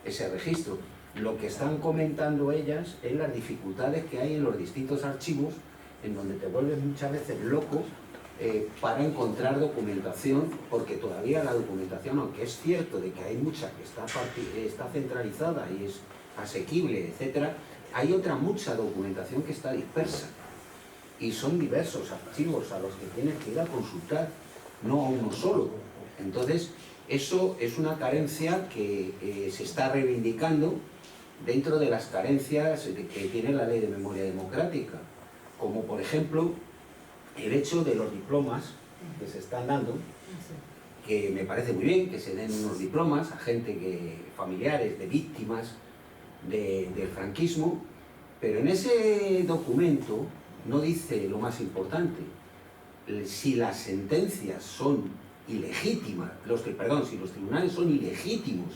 Speaker 2: ese registro. Lo que están comentando ellas es las dificultades que hay en los distintos archivos, en donde te vuelves muchas veces loco para encontrar documentación, porque todavía la documentación, aunque es cierto de que hay mucha que está centralizada y es asequible, etc., hay otra mucha documentación que está dispersa. Y son diversos archivos a los que tienes que ir a consultar, no a uno solo. Entonces, eso es una carencia que se está reivindicando dentro de las carencias que tiene la Ley de Memoria Democrática, como por ejemplo el hecho de los diplomas que se están dando, que me parece muy bien que se den unos diplomas a familiares de víctimas del franquismo, pero en ese documento no dice lo más importante. Si las sentencias son ilegítimas, si los tribunales son ilegítimos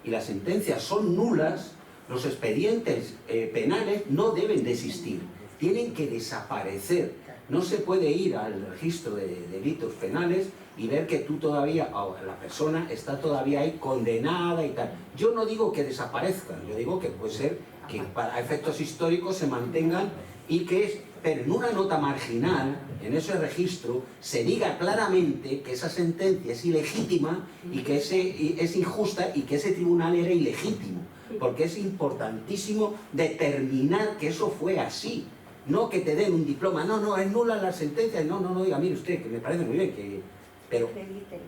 Speaker 2: y las sentencias son nulas, los expedientes penales no deben de existir, tienen que desaparecer. No se puede ir al registro de delitos penales y ver que tú todavía, la persona está todavía ahí condenada y tal. Yo no digo que desaparezcan, yo digo que puede ser que para efectos históricos se mantengan y que, pero en una nota marginal, en ese registro, se diga claramente que esa sentencia es ilegítima y que es injusta y que ese tribunal era ilegítimo, porque es importantísimo determinar que eso fue así. No que te den un diploma, no, es nula la sentencia, no, diga, mire usted, que me parece muy bien, pero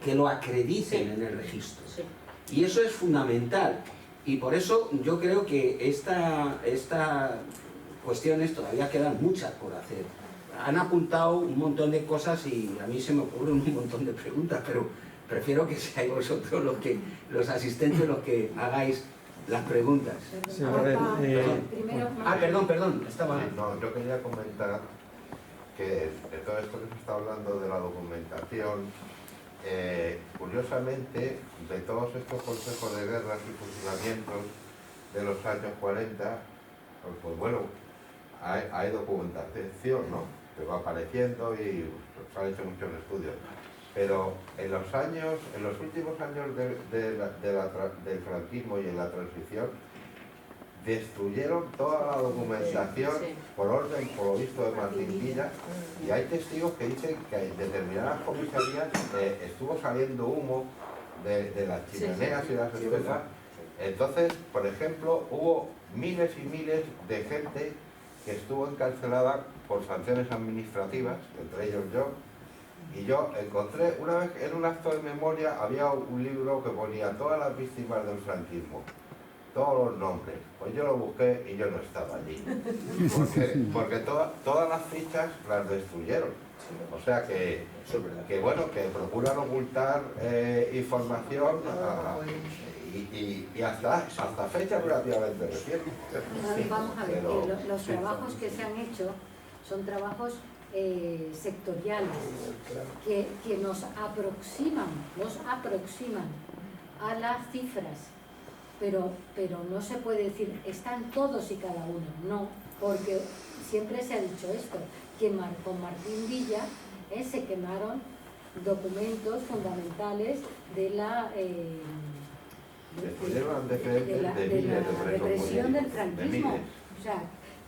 Speaker 2: que lo acrediten en el registro. Y eso es fundamental. Y por eso yo creo que estas cuestiones todavía quedan muchas por hacer. Han apuntado un montón de cosas y a mí se me ocurren un montón de preguntas, pero prefiero que seáis vosotros los asistentes los que hagáis las preguntas.
Speaker 9: Sí, a ver,
Speaker 2: perdón, estaba...
Speaker 6: No, yo quería comentar que de todo esto que se está hablando de la documentación, curiosamente, de todos estos consejos de guerras y fusilamientos de los años 40, pues bueno, hay documentación, ¿no?, que va apareciendo y se han hecho muchos estudios. Pero en los últimos años del franquismo y en la transición, destruyeron toda la documentación por orden, por lo visto, de Martín Villa, y hay testigos que dicen que en determinadas comisarías estuvo saliendo humo de las chimeneas y las especies. Entonces, por ejemplo, hubo miles y miles de gente que estuvo encarcelada por sanciones administrativas, entre ellos yo. Y yo encontré, una vez en un acto de memoria, había un libro que ponía todas las víctimas del franquismo, todos los nombres. Pues yo lo busqué y yo no estaba allí. Porque todas las fichas las destruyeron. O sea que bueno, que procuran ocultar información y hasta fechas relativamente recientes.
Speaker 4: Vamos a ver, los trabajos que se han hecho son trabajos sectoriales que nos aproximan a las cifras, pero no se puede decir están todos y cada uno, no, porque siempre se ha dicho esto, que con Martín Villa se quemaron documentos fundamentales de la represión del franquismo. O sea,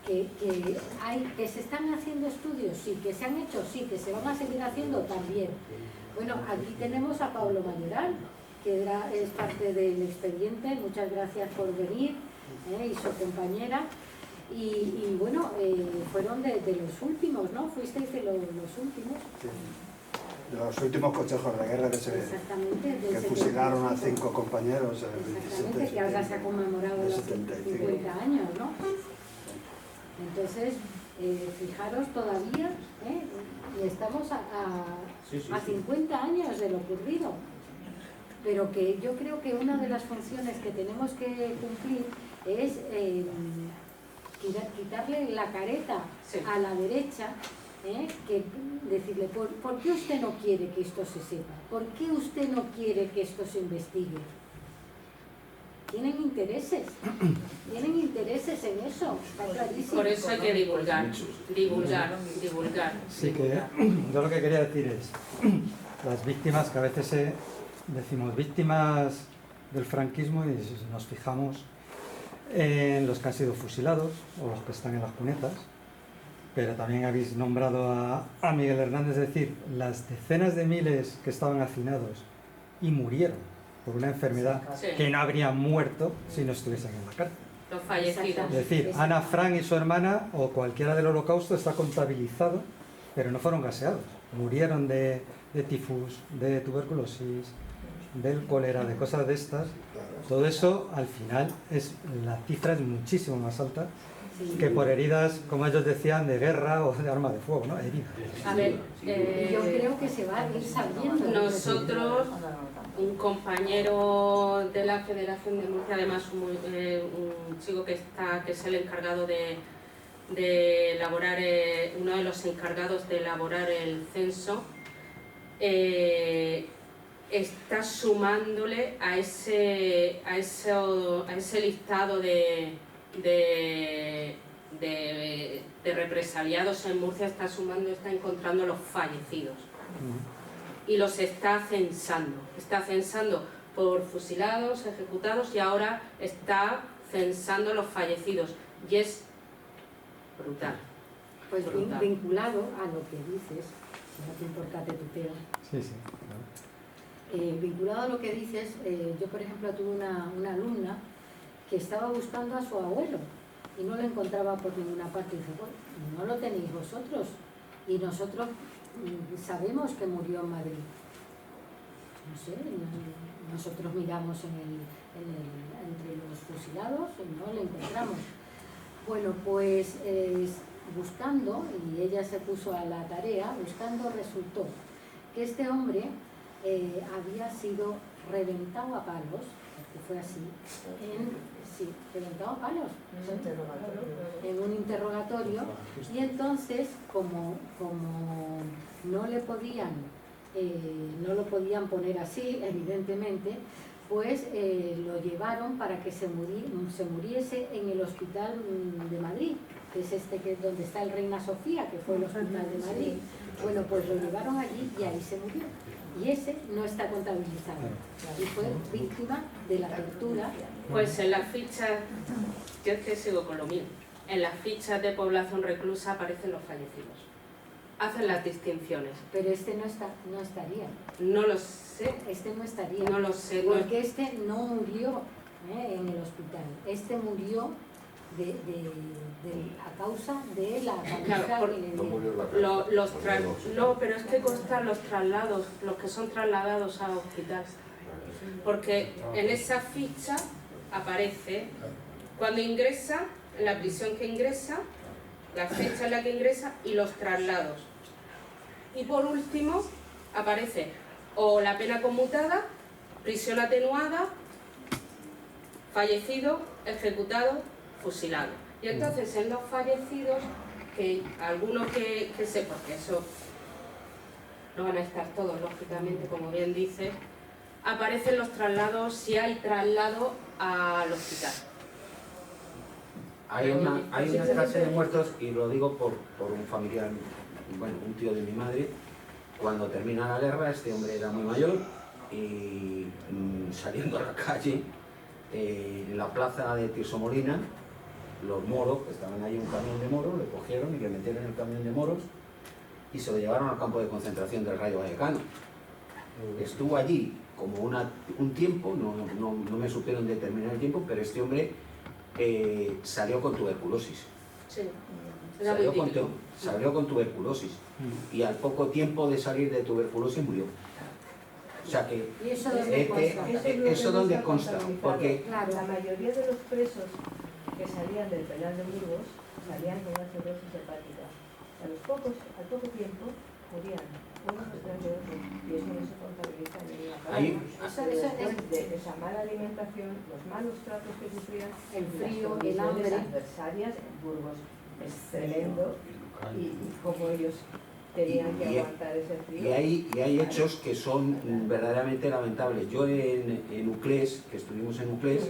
Speaker 4: que se están haciendo estudios, sí, que se han hecho, sí, que se van a seguir haciendo también. Bueno, aquí tenemos a Pablo Mayoral, que es parte del expediente, muchas gracias por venir, y su compañera. Y bueno, fueron de los últimos, ¿no? Fuisteis de los últimos.
Speaker 9: Sí. Los últimos consejos de guerra que fusilaron a 5 compañeros en el 27.
Speaker 4: Exactamente, que ahora se ha conmemorado los 50 años, ¿no? Entonces, fijaros todavía, y estamos a 50 años de lo ocurrido. Pero que yo creo que una de las funciones que tenemos que cumplir es quitarle la careta a la derecha, que decirle, ¿por qué usted no quiere que esto se sepa? ¿Por qué usted no quiere que esto se investigue? Tienen intereses en eso, está clarísimo.
Speaker 3: Por eso hay que divulgar.
Speaker 9: Sí, que yo lo que quería decir es, las víctimas, que a veces decimos víctimas del franquismo y nos fijamos en los que han sido fusilados o los que están en las cunetas, pero también habéis nombrado a Miguel Hernández, es decir, las decenas de miles que estaban hacinados y murieron por una enfermedad que no habrían muerto si no estuviesen en la cárcel.
Speaker 3: Los fallecidos.
Speaker 9: Es decir, Ana Frank y su hermana o cualquiera del Holocausto está contabilizado, pero no fueron gaseados. Murieron de tifus, de tuberculosis, del cólera, de cosas de estas. Todo eso, al final, la cifra es muchísimo más alta que por heridas, como ellos decían, de guerra o de arma de fuego, ¿no? Heridas.
Speaker 3: A ver,
Speaker 4: yo creo que se va a ir sabiendo.
Speaker 3: Nosotros, un compañero de la Federación de Murcia, además un chico que es el encargado de de elaborar, uno de los encargados de elaborar el censo, está sumándole a ese listado de represaliados en Murcia, está encontrando los fallecidos y los está censando por fusilados, ejecutados, y ahora está censando los fallecidos, y es brutal.
Speaker 4: Pues
Speaker 3: brutal.
Speaker 4: Vinculado a lo que dices, si no te importa te tuteo.
Speaker 9: Sí, sí. Claro.
Speaker 4: Vinculado a lo que dices, yo por ejemplo tuve una alumna que estaba buscando a su abuelo y no lo encontraba por ninguna parte. Y dice, bueno, no lo tenéis vosotros, y nosotros sabemos que murió en Madrid. No sé, nosotros miramos entre los fusilados y no lo encontramos. Bueno, pues buscando, y ella se puso a la tarea, buscando resultó que este hombre había sido reventado a palos, porque fue así, reventado a palos, en un interrogatorio, y entonces, como no le podían, no lo podían poner así, evidentemente, pues lo llevaron para que se muriese en el hospital de Madrid, que es donde está el Reina Sofía, que fue el hospital de Madrid. Bueno, pues lo llevaron allí y ahí se murió. Y ese no está contabilizado. Y fue víctima de la tortura.
Speaker 3: Pues en las fichas, yo es que sigo con lo mío, en las fichas de población reclusa aparecen los fallecidos. Hacen las distinciones.
Speaker 4: Pero este no estaría.
Speaker 3: No lo sé.
Speaker 4: Este no estaría.
Speaker 3: No lo sé.
Speaker 4: Porque este no murió en el hospital. Este murió a causa de la paliza que le dieron.
Speaker 3: No, pero es que constan los traslados, los que son trasladados al hospital. Porque en esa ficha aparece cuando ingresa, en la prisión que ingresa, la fecha en la que ingresa y los traslados. Y por último aparece o la pena conmutada, prisión atenuada, fallecido, ejecutado, fusilado. Y entonces en los fallecidos, que algunos que sé, porque eso no van a estar todos, lógicamente, como bien dice, aparecen los traslados, si hay traslado al hospital.
Speaker 2: Hay una clase de muertos, y lo digo por un familiar, bueno, un tío de mi madre. Cuando termina la guerra, este hombre era muy mayor y saliendo a la calle, en la plaza de Tirso Molina, los moros, que estaban ahí, un camión de moros, le cogieron y le metieron en el camión de moros y se lo llevaron al campo de concentración del Rayo Vallecano. Estuvo allí como un tiempo, no me supieron determinar el tiempo, pero este hombre salió con tuberculosis.
Speaker 3: Sí.
Speaker 2: Salió con tuberculosis y al poco tiempo de salir de tuberculosis murió. O sea que
Speaker 4: ¿Y eso dónde consta?
Speaker 2: eso donde consta, porque
Speaker 8: la mayoría de los presos que salían del penal de Burgos salían con una cirrosis hepática. Al poco tiempo morían unos detrás de otros, y eso no se contabiliza en ninguna parte. Después de esa mala alimentación, los malos tratos que sufrían,
Speaker 4: el frío,
Speaker 8: las
Speaker 4: el hambre
Speaker 8: adversarias en Burgos es tremendo, y como ellos tenían que aguantar ese frío.
Speaker 2: Y hay hechos que son verdaderamente lamentables. Yo en Uclés, que estuvimos en Uclés,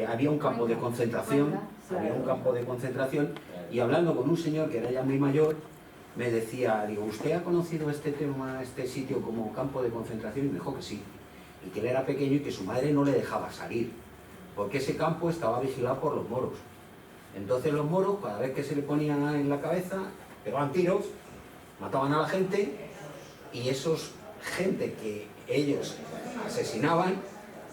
Speaker 2: había un campo de concentración, y hablando con un señor que era ya muy mayor, me decía, digo, ¿usted ha conocido este sitio como campo de concentración? Y me dijo que sí, y que él era pequeño y que su madre no le dejaba salir, porque ese campo estaba vigilado por los moros. Entonces los moros, cada vez que se le ponían en la cabeza, pegaban tiros, mataban a la gente, y esos gente que ellos asesinaban,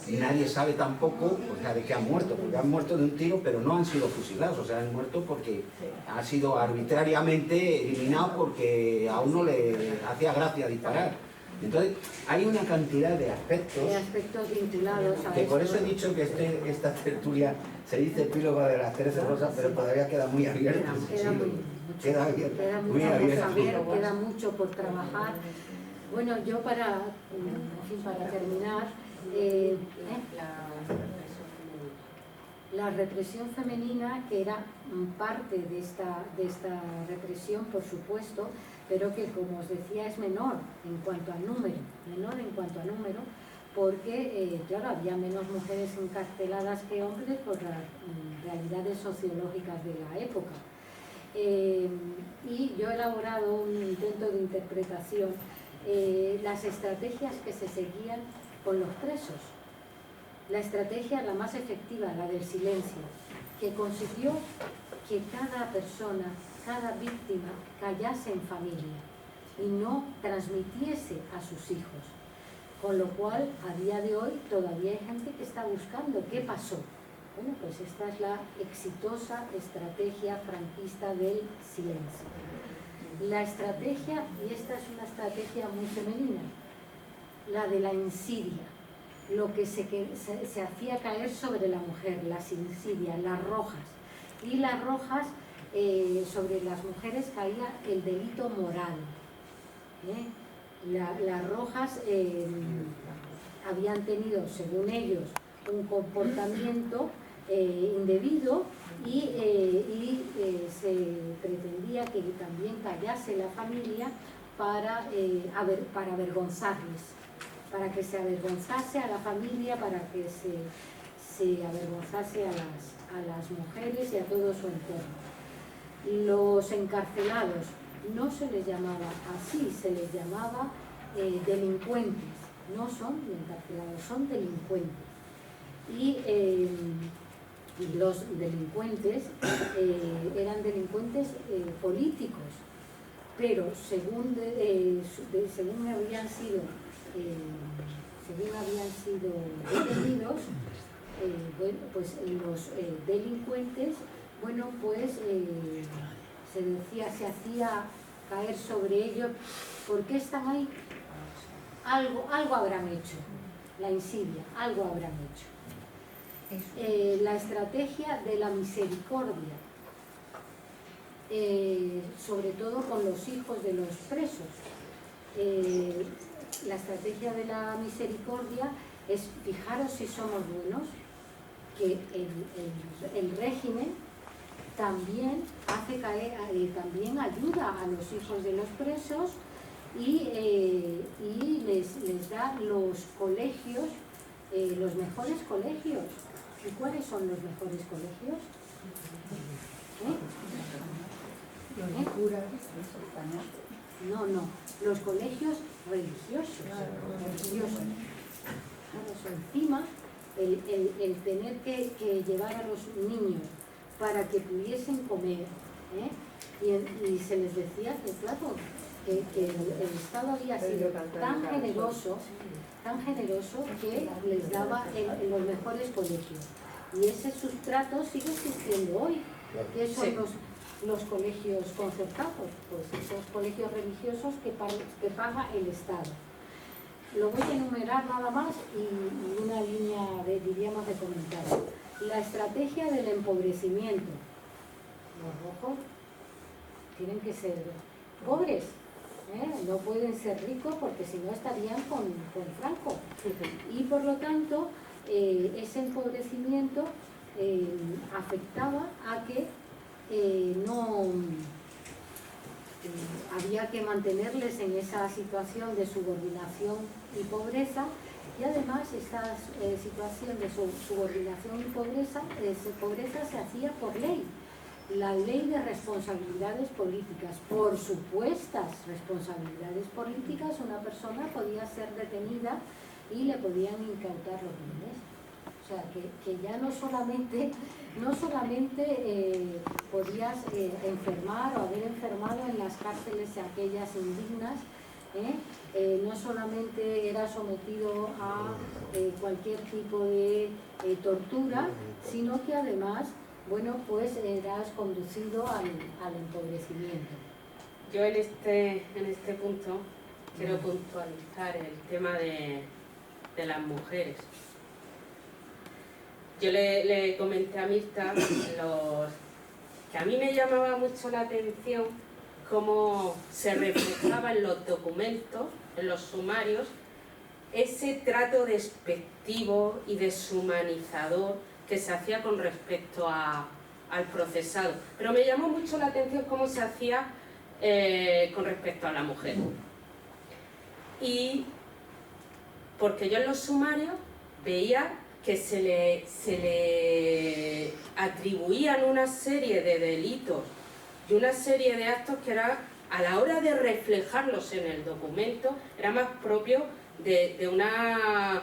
Speaker 2: nadie sabe tampoco, o sea, de qué han muerto, porque han muerto de un tiro, pero no han sido fusilados, o sea, han muerto porque ha sido arbitrariamente eliminado porque a uno le hacía gracia disparar. Entonces, hay una cantidad de aspectos
Speaker 4: vinculados a
Speaker 2: que por
Speaker 4: esto.
Speaker 2: eso he dicho que esta tertulia se dice epílogo de las 13 rosas, pero todavía queda muy abierto. Queda muy abierto.
Speaker 4: Queda mucho por trabajar. Bueno, yo para terminar, La represión femenina, que era parte de esta represión, por supuesto, pero que, como os decía, es menor en cuanto a número, porque, claro, había menos mujeres encarceladas que hombres por las realidades sociológicas de la época. Y yo he elaborado un intento de interpretación, las estrategias que se seguían con los presos. La estrategia, la más efectiva, la del silencio, que consiguió que cada persona, cada víctima, callase en familia y no transmitiese a sus hijos. Con lo cual, a día de hoy, todavía hay gente que está buscando qué pasó. Bueno, pues esta es la exitosa estrategia franquista del silencio. La estrategia, y esta es una estrategia muy femenina, la de la insidia, lo que se hacía caer sobre la mujer, las insidias, las rojas. Y las rojas, sobre las mujeres caía el delito moral. Las rojas habían tenido, según ellos, un comportamiento indebido y se pretendía que también callase la familia para avergonzarles, para que se avergonzase a la familia, para que se avergonzase a las mujeres y a todo su entorno. Los encarcelados no se les llamaba así, se les llamaba delincuentes, no son encarcelados, son delincuentes. Y los delincuentes eran delincuentes políticos, pero según habían sido detenidos, bueno, pues los delincuentes, bueno, pues se hacía caer sobre ellos. ¿Por qué están ahí? Algo habrán hecho, la insidia, algo habrán hecho. La estrategia de la misericordia, sobre todo con los hijos de los presos. La estrategia de la misericordia es, fijaros si somos buenos, que el régimen también hace caer, también ayuda a los hijos de los presos y les da los colegios, los mejores colegios. ¿Y cuáles son los mejores colegios?
Speaker 7: Los curas,
Speaker 4: No, los colegios religiosos. Claro, encima, el tener que llevar a los niños para que pudiesen comer, y se les decía que, claro, que el Estado había sido tan generoso que les daba en los mejores colegios. Y ese sustrato sigue existiendo hoy, que son los colegios concertados, pues esos colegios religiosos que paga el Estado. Lo voy a enumerar nada más y una línea diríamos de comentario. La estrategia del empobrecimiento. Los rojos tienen que ser pobres, no pueden ser ricos porque si no estarían con Franco. Y por lo tanto, ese empobrecimiento afectaba a que había que mantenerles en esa situación de subordinación y pobreza, y además esta situación de subordinación y pobreza se hacía por ley. La ley de responsabilidades políticas, por supuestas responsabilidades políticas, una persona podía ser detenida y le podían incautar los bienes. O sea, que ya no solamente podías enfermar o haber enfermado en las cárceles aquellas indignas, no solamente era sometido a cualquier tipo de tortura, sino que además, bueno, pues eras conducido al empobrecimiento.
Speaker 3: Yo en este punto quiero puntualizar el tema de las mujeres. Yo le comenté a Mirta que a mí me llamaba mucho la atención cómo se reflejaba en los documentos, en los sumarios, ese trato despectivo y deshumanizador que se hacía con respecto al procesado. Pero me llamó mucho la atención cómo se hacía con respecto a la mujer. Y porque yo en los sumarios veía que se le atribuían una serie de delitos y una serie de actos que era, a la hora de reflejarlos en el documento, era más propio de una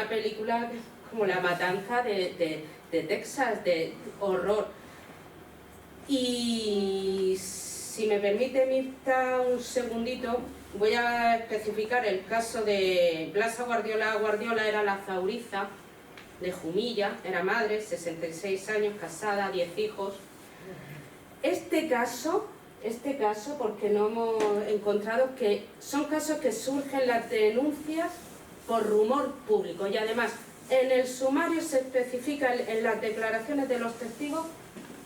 Speaker 3: película como La Matanza de Texas, de horror. Y si me permite, Mirta, un segundito, voy a especificar el caso de Blasa Guardiola. Guardiola era la zauriza de Jumilla, era madre, 66 años, casada, 10 hijos. Este caso, porque no hemos encontrado que son casos que surgen las denuncias por rumor público, y además en el sumario se especifica en las declaraciones de los testigos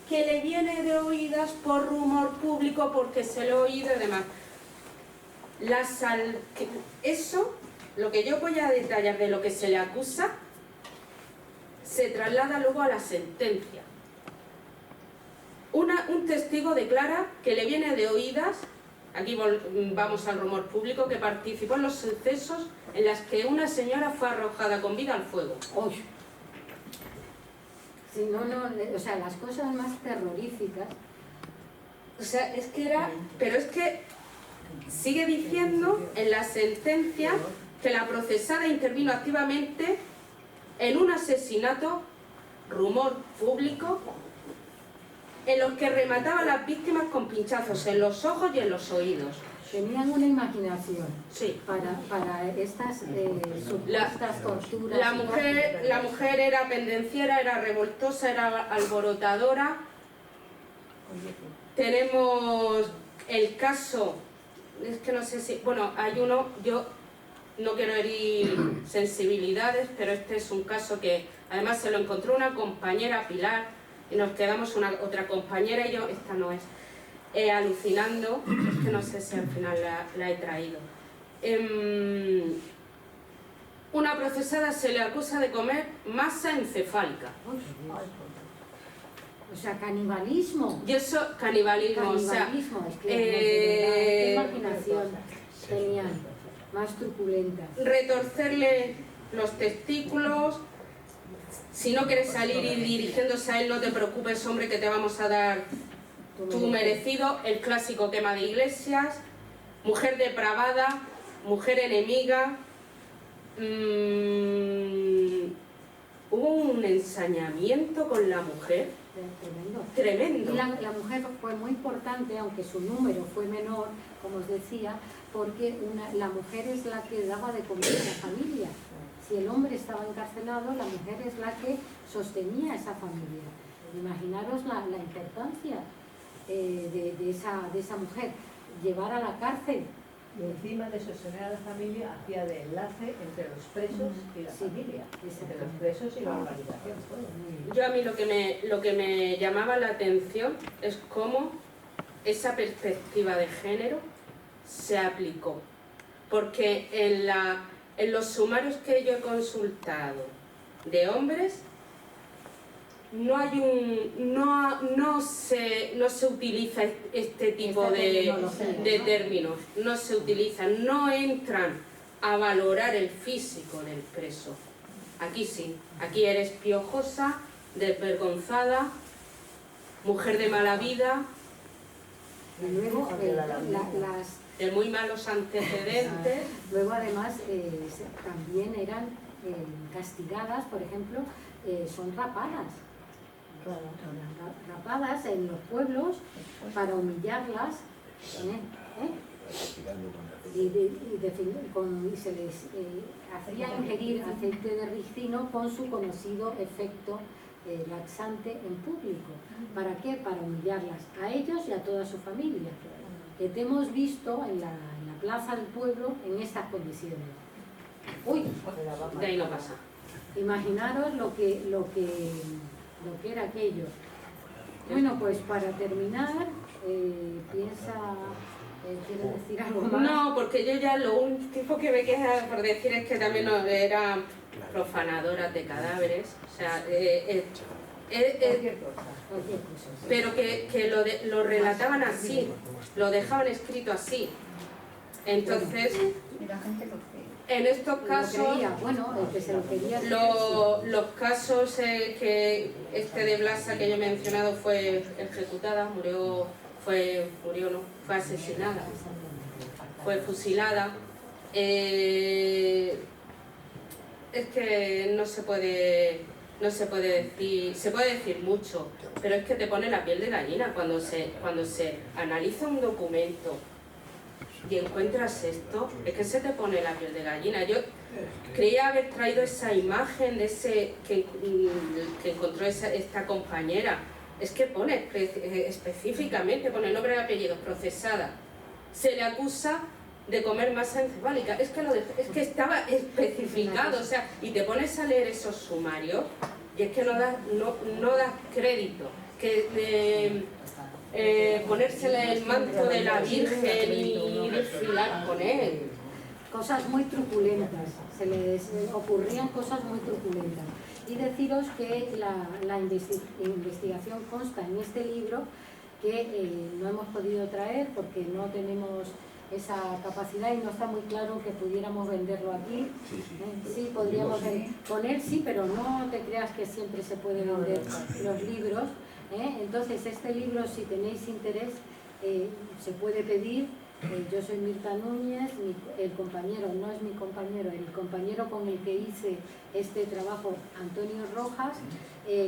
Speaker 3: que le viene de oídas por rumor público, porque se lo he oído y demás. Eso, lo que yo voy a detallar de lo que se le acusa, se traslada luego a la sentencia. Un testigo declara que le viene de oídas, aquí vamos al rumor público, que participó en los sucesos en los que una señora fue arrojada con vida al fuego.
Speaker 4: ¡Uy! Sí, o sea, las cosas más terroríficas.
Speaker 3: O sea, es que era... Pero es que sigue diciendo en la sentencia que la procesada intervino activamente en un asesinato, rumor público, en los que remataba a las víctimas con pinchazos en los ojos y en los oídos.
Speaker 4: Tenían una imaginación,
Speaker 3: sí,
Speaker 4: para estas supuestas torturas.
Speaker 3: La mujer era pendenciera, era revoltosa, era alborotadora. Tenemos el caso, es que no sé si... Bueno, hay uno, yo no quiero herir sensibilidades, pero este es un caso que además se lo encontró una compañera, Pilar, y nos quedamos otra compañera y yo, esta no es, alucinando, es que no sé si al final la he traído. Una procesada se le acusa de comer masa encefálica.
Speaker 4: O sea, canibalismo.
Speaker 3: Y eso, canibalismo, o sea...
Speaker 4: Es que qué imaginación tenían, más truculenta.
Speaker 3: Retorcerle los testículos. Si no quieres salir y dirigiéndose a él, no te preocupes, hombre, que te vamos a dar tu merecido. El clásico quema de iglesias. Mujer depravada, mujer enemiga. Hubo un ensañamiento con la mujer. Tremendo.
Speaker 4: Y la mujer fue muy importante, aunque su número fue menor, como os decía, porque la mujer es la que daba de comer a la familia. Si el hombre estaba encarcelado, la mujer es la que sostenía a esa familia. Imaginaros la importancia de esa mujer. Llevar a la cárcel.
Speaker 8: Y encima de sostener a la familia, hacía de enlace entre los presos y la familia, entre los presos y la organización.
Speaker 3: Yo a mí lo que me llamaba la atención es cómo esa perspectiva de género se aplicó. Porque en los sumarios que yo he consultado de hombres, no se utiliza este tipo de términos, no se utilizan, no entran a valorar el físico del preso. Aquí sí, aquí eres piojosa, desvergonzada, mujer de mala vida,
Speaker 4: y luego
Speaker 3: de muy malos antecedentes.
Speaker 4: Luego además también eran castigadas, por ejemplo, son rapadas. Rapadas en los pueblos para humillarlas, y se les hacía ingerir aceite de ricino con su conocido efecto laxante en público. ¿Para qué? Para humillarlas a ellos y a toda su familia, que te hemos visto en la plaza del pueblo en estas condiciones. Uy,
Speaker 3: de ahí no pasa.
Speaker 4: Imaginaros lo que era aquello. Bueno, pues para terminar, ¿quieres decir algo más?
Speaker 3: No, porque yo ya lo último que me queda por decir es que también era profanadoras de cadáveres, o sea, pero que lo relataban así, lo dejaban escrito así. Entonces, en estos casos, los casos que de Blasa que yo he mencionado fue ejecutada, fue asesinada, fue fusilada. Es que no se puede decir, se puede decir mucho, pero es que te pone la piel de gallina cuando se analiza un documento y encuentras esto, es que se te pone la piel de gallina. Yo creía haber traído esa imagen de ese que encontró esta compañera. Es que pone específicamente, pone nombre y apellidos, procesada. Se le acusa de comer masa encefálica. Es que estaba especificado, o sea, y te pones a leer esos sumarios y es que no das crédito. Que ponérsele el manto de la Virgen y desfilar con él.
Speaker 4: Cosas muy truculentas, se les ocurrían cosas muy truculentas. Y deciros que la investigación consta en este libro, que no hemos podido traer porque no tenemos esa capacidad y no está muy claro que pudiéramos venderlo aquí. Sí, podríamos poner, sí, pero no te creas que siempre se pueden vender los libros. Entonces, este libro, si tenéis interés, se puede pedir. Yo soy Mirta Núñez, el compañero, no es mi compañero, el compañero con el que hice este trabajo, Antonio Rojas,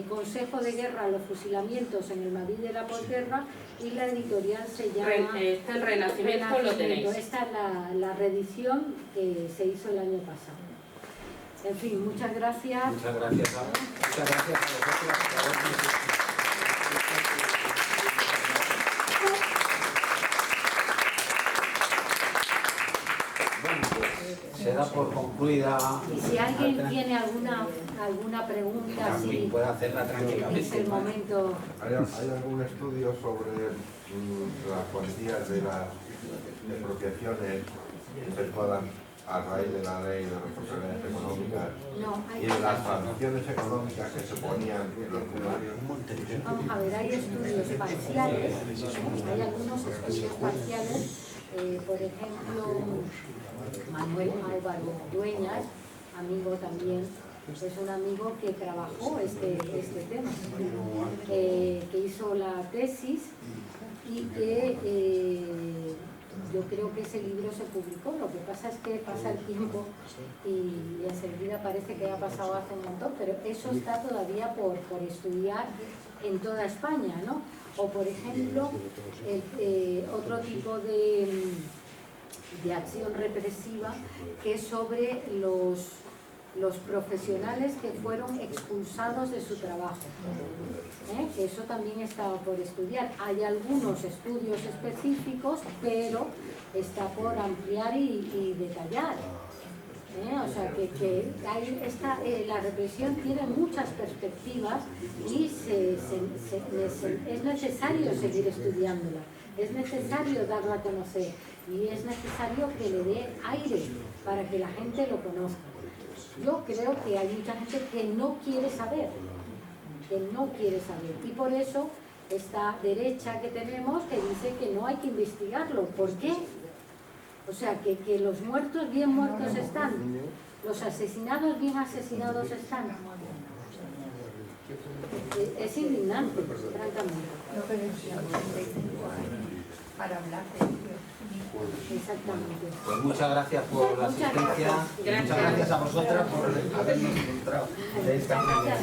Speaker 4: Consejo de Guerra, los fusilamientos en el Madrid de la posguerra, y la editorial se llama...
Speaker 3: Está en Renacimiento, lo tenéis.
Speaker 4: Esta es la reedición que se hizo el año pasado. En fin, muchas gracias.
Speaker 2: Muchas gracias a vosotros. Se da por concluida.
Speaker 4: Y si alguien tiene alguna pregunta, sí,
Speaker 2: puede hacerla tranquilamente.
Speaker 4: Es el momento.
Speaker 6: ¿Hay algún estudio sobre las cuantías de las expropiaciones efectuadas a raíz de la ley de responsabilidades económicas y de las sanciones económicas que se ponían en los tribunales?
Speaker 4: Vamos a ver, hay estudios parciales, hay algunos estudios parciales, por ejemplo, Manuel Álvaro Dueñas, amigo también, es un amigo que trabajó este tema, que hizo la tesis y que yo creo que ese libro se publicó. Lo que pasa es que pasa el tiempo y enseguida parece que ha pasado hace un montón, pero eso está todavía por estudiar en toda España, ¿no? O por ejemplo, otro tipo de acción represiva que es sobre los profesionales que fueron expulsados de su trabajo. Que eso también está por estudiar. Hay algunos estudios específicos, pero está por ampliar y detallar. O sea que la represión tiene muchas perspectivas y es necesario seguir estudiándola, es necesario darla a conocer y es necesario que le dé aire para que la gente lo conozca. Yo creo que hay mucha gente que no quiere saber, y por eso esta derecha que tenemos que dice que no hay que investigarlo. ¿Por qué? O sea, que los muertos bien muertos están, los asesinados bien asesinados están. Es indignante, francamente.
Speaker 7: No, pero para hablar de ello.
Speaker 4: Exactamente.
Speaker 2: Pues muchas gracias por la asistencia. Muchas gracias a vosotras por habernos encontrado de esta manera.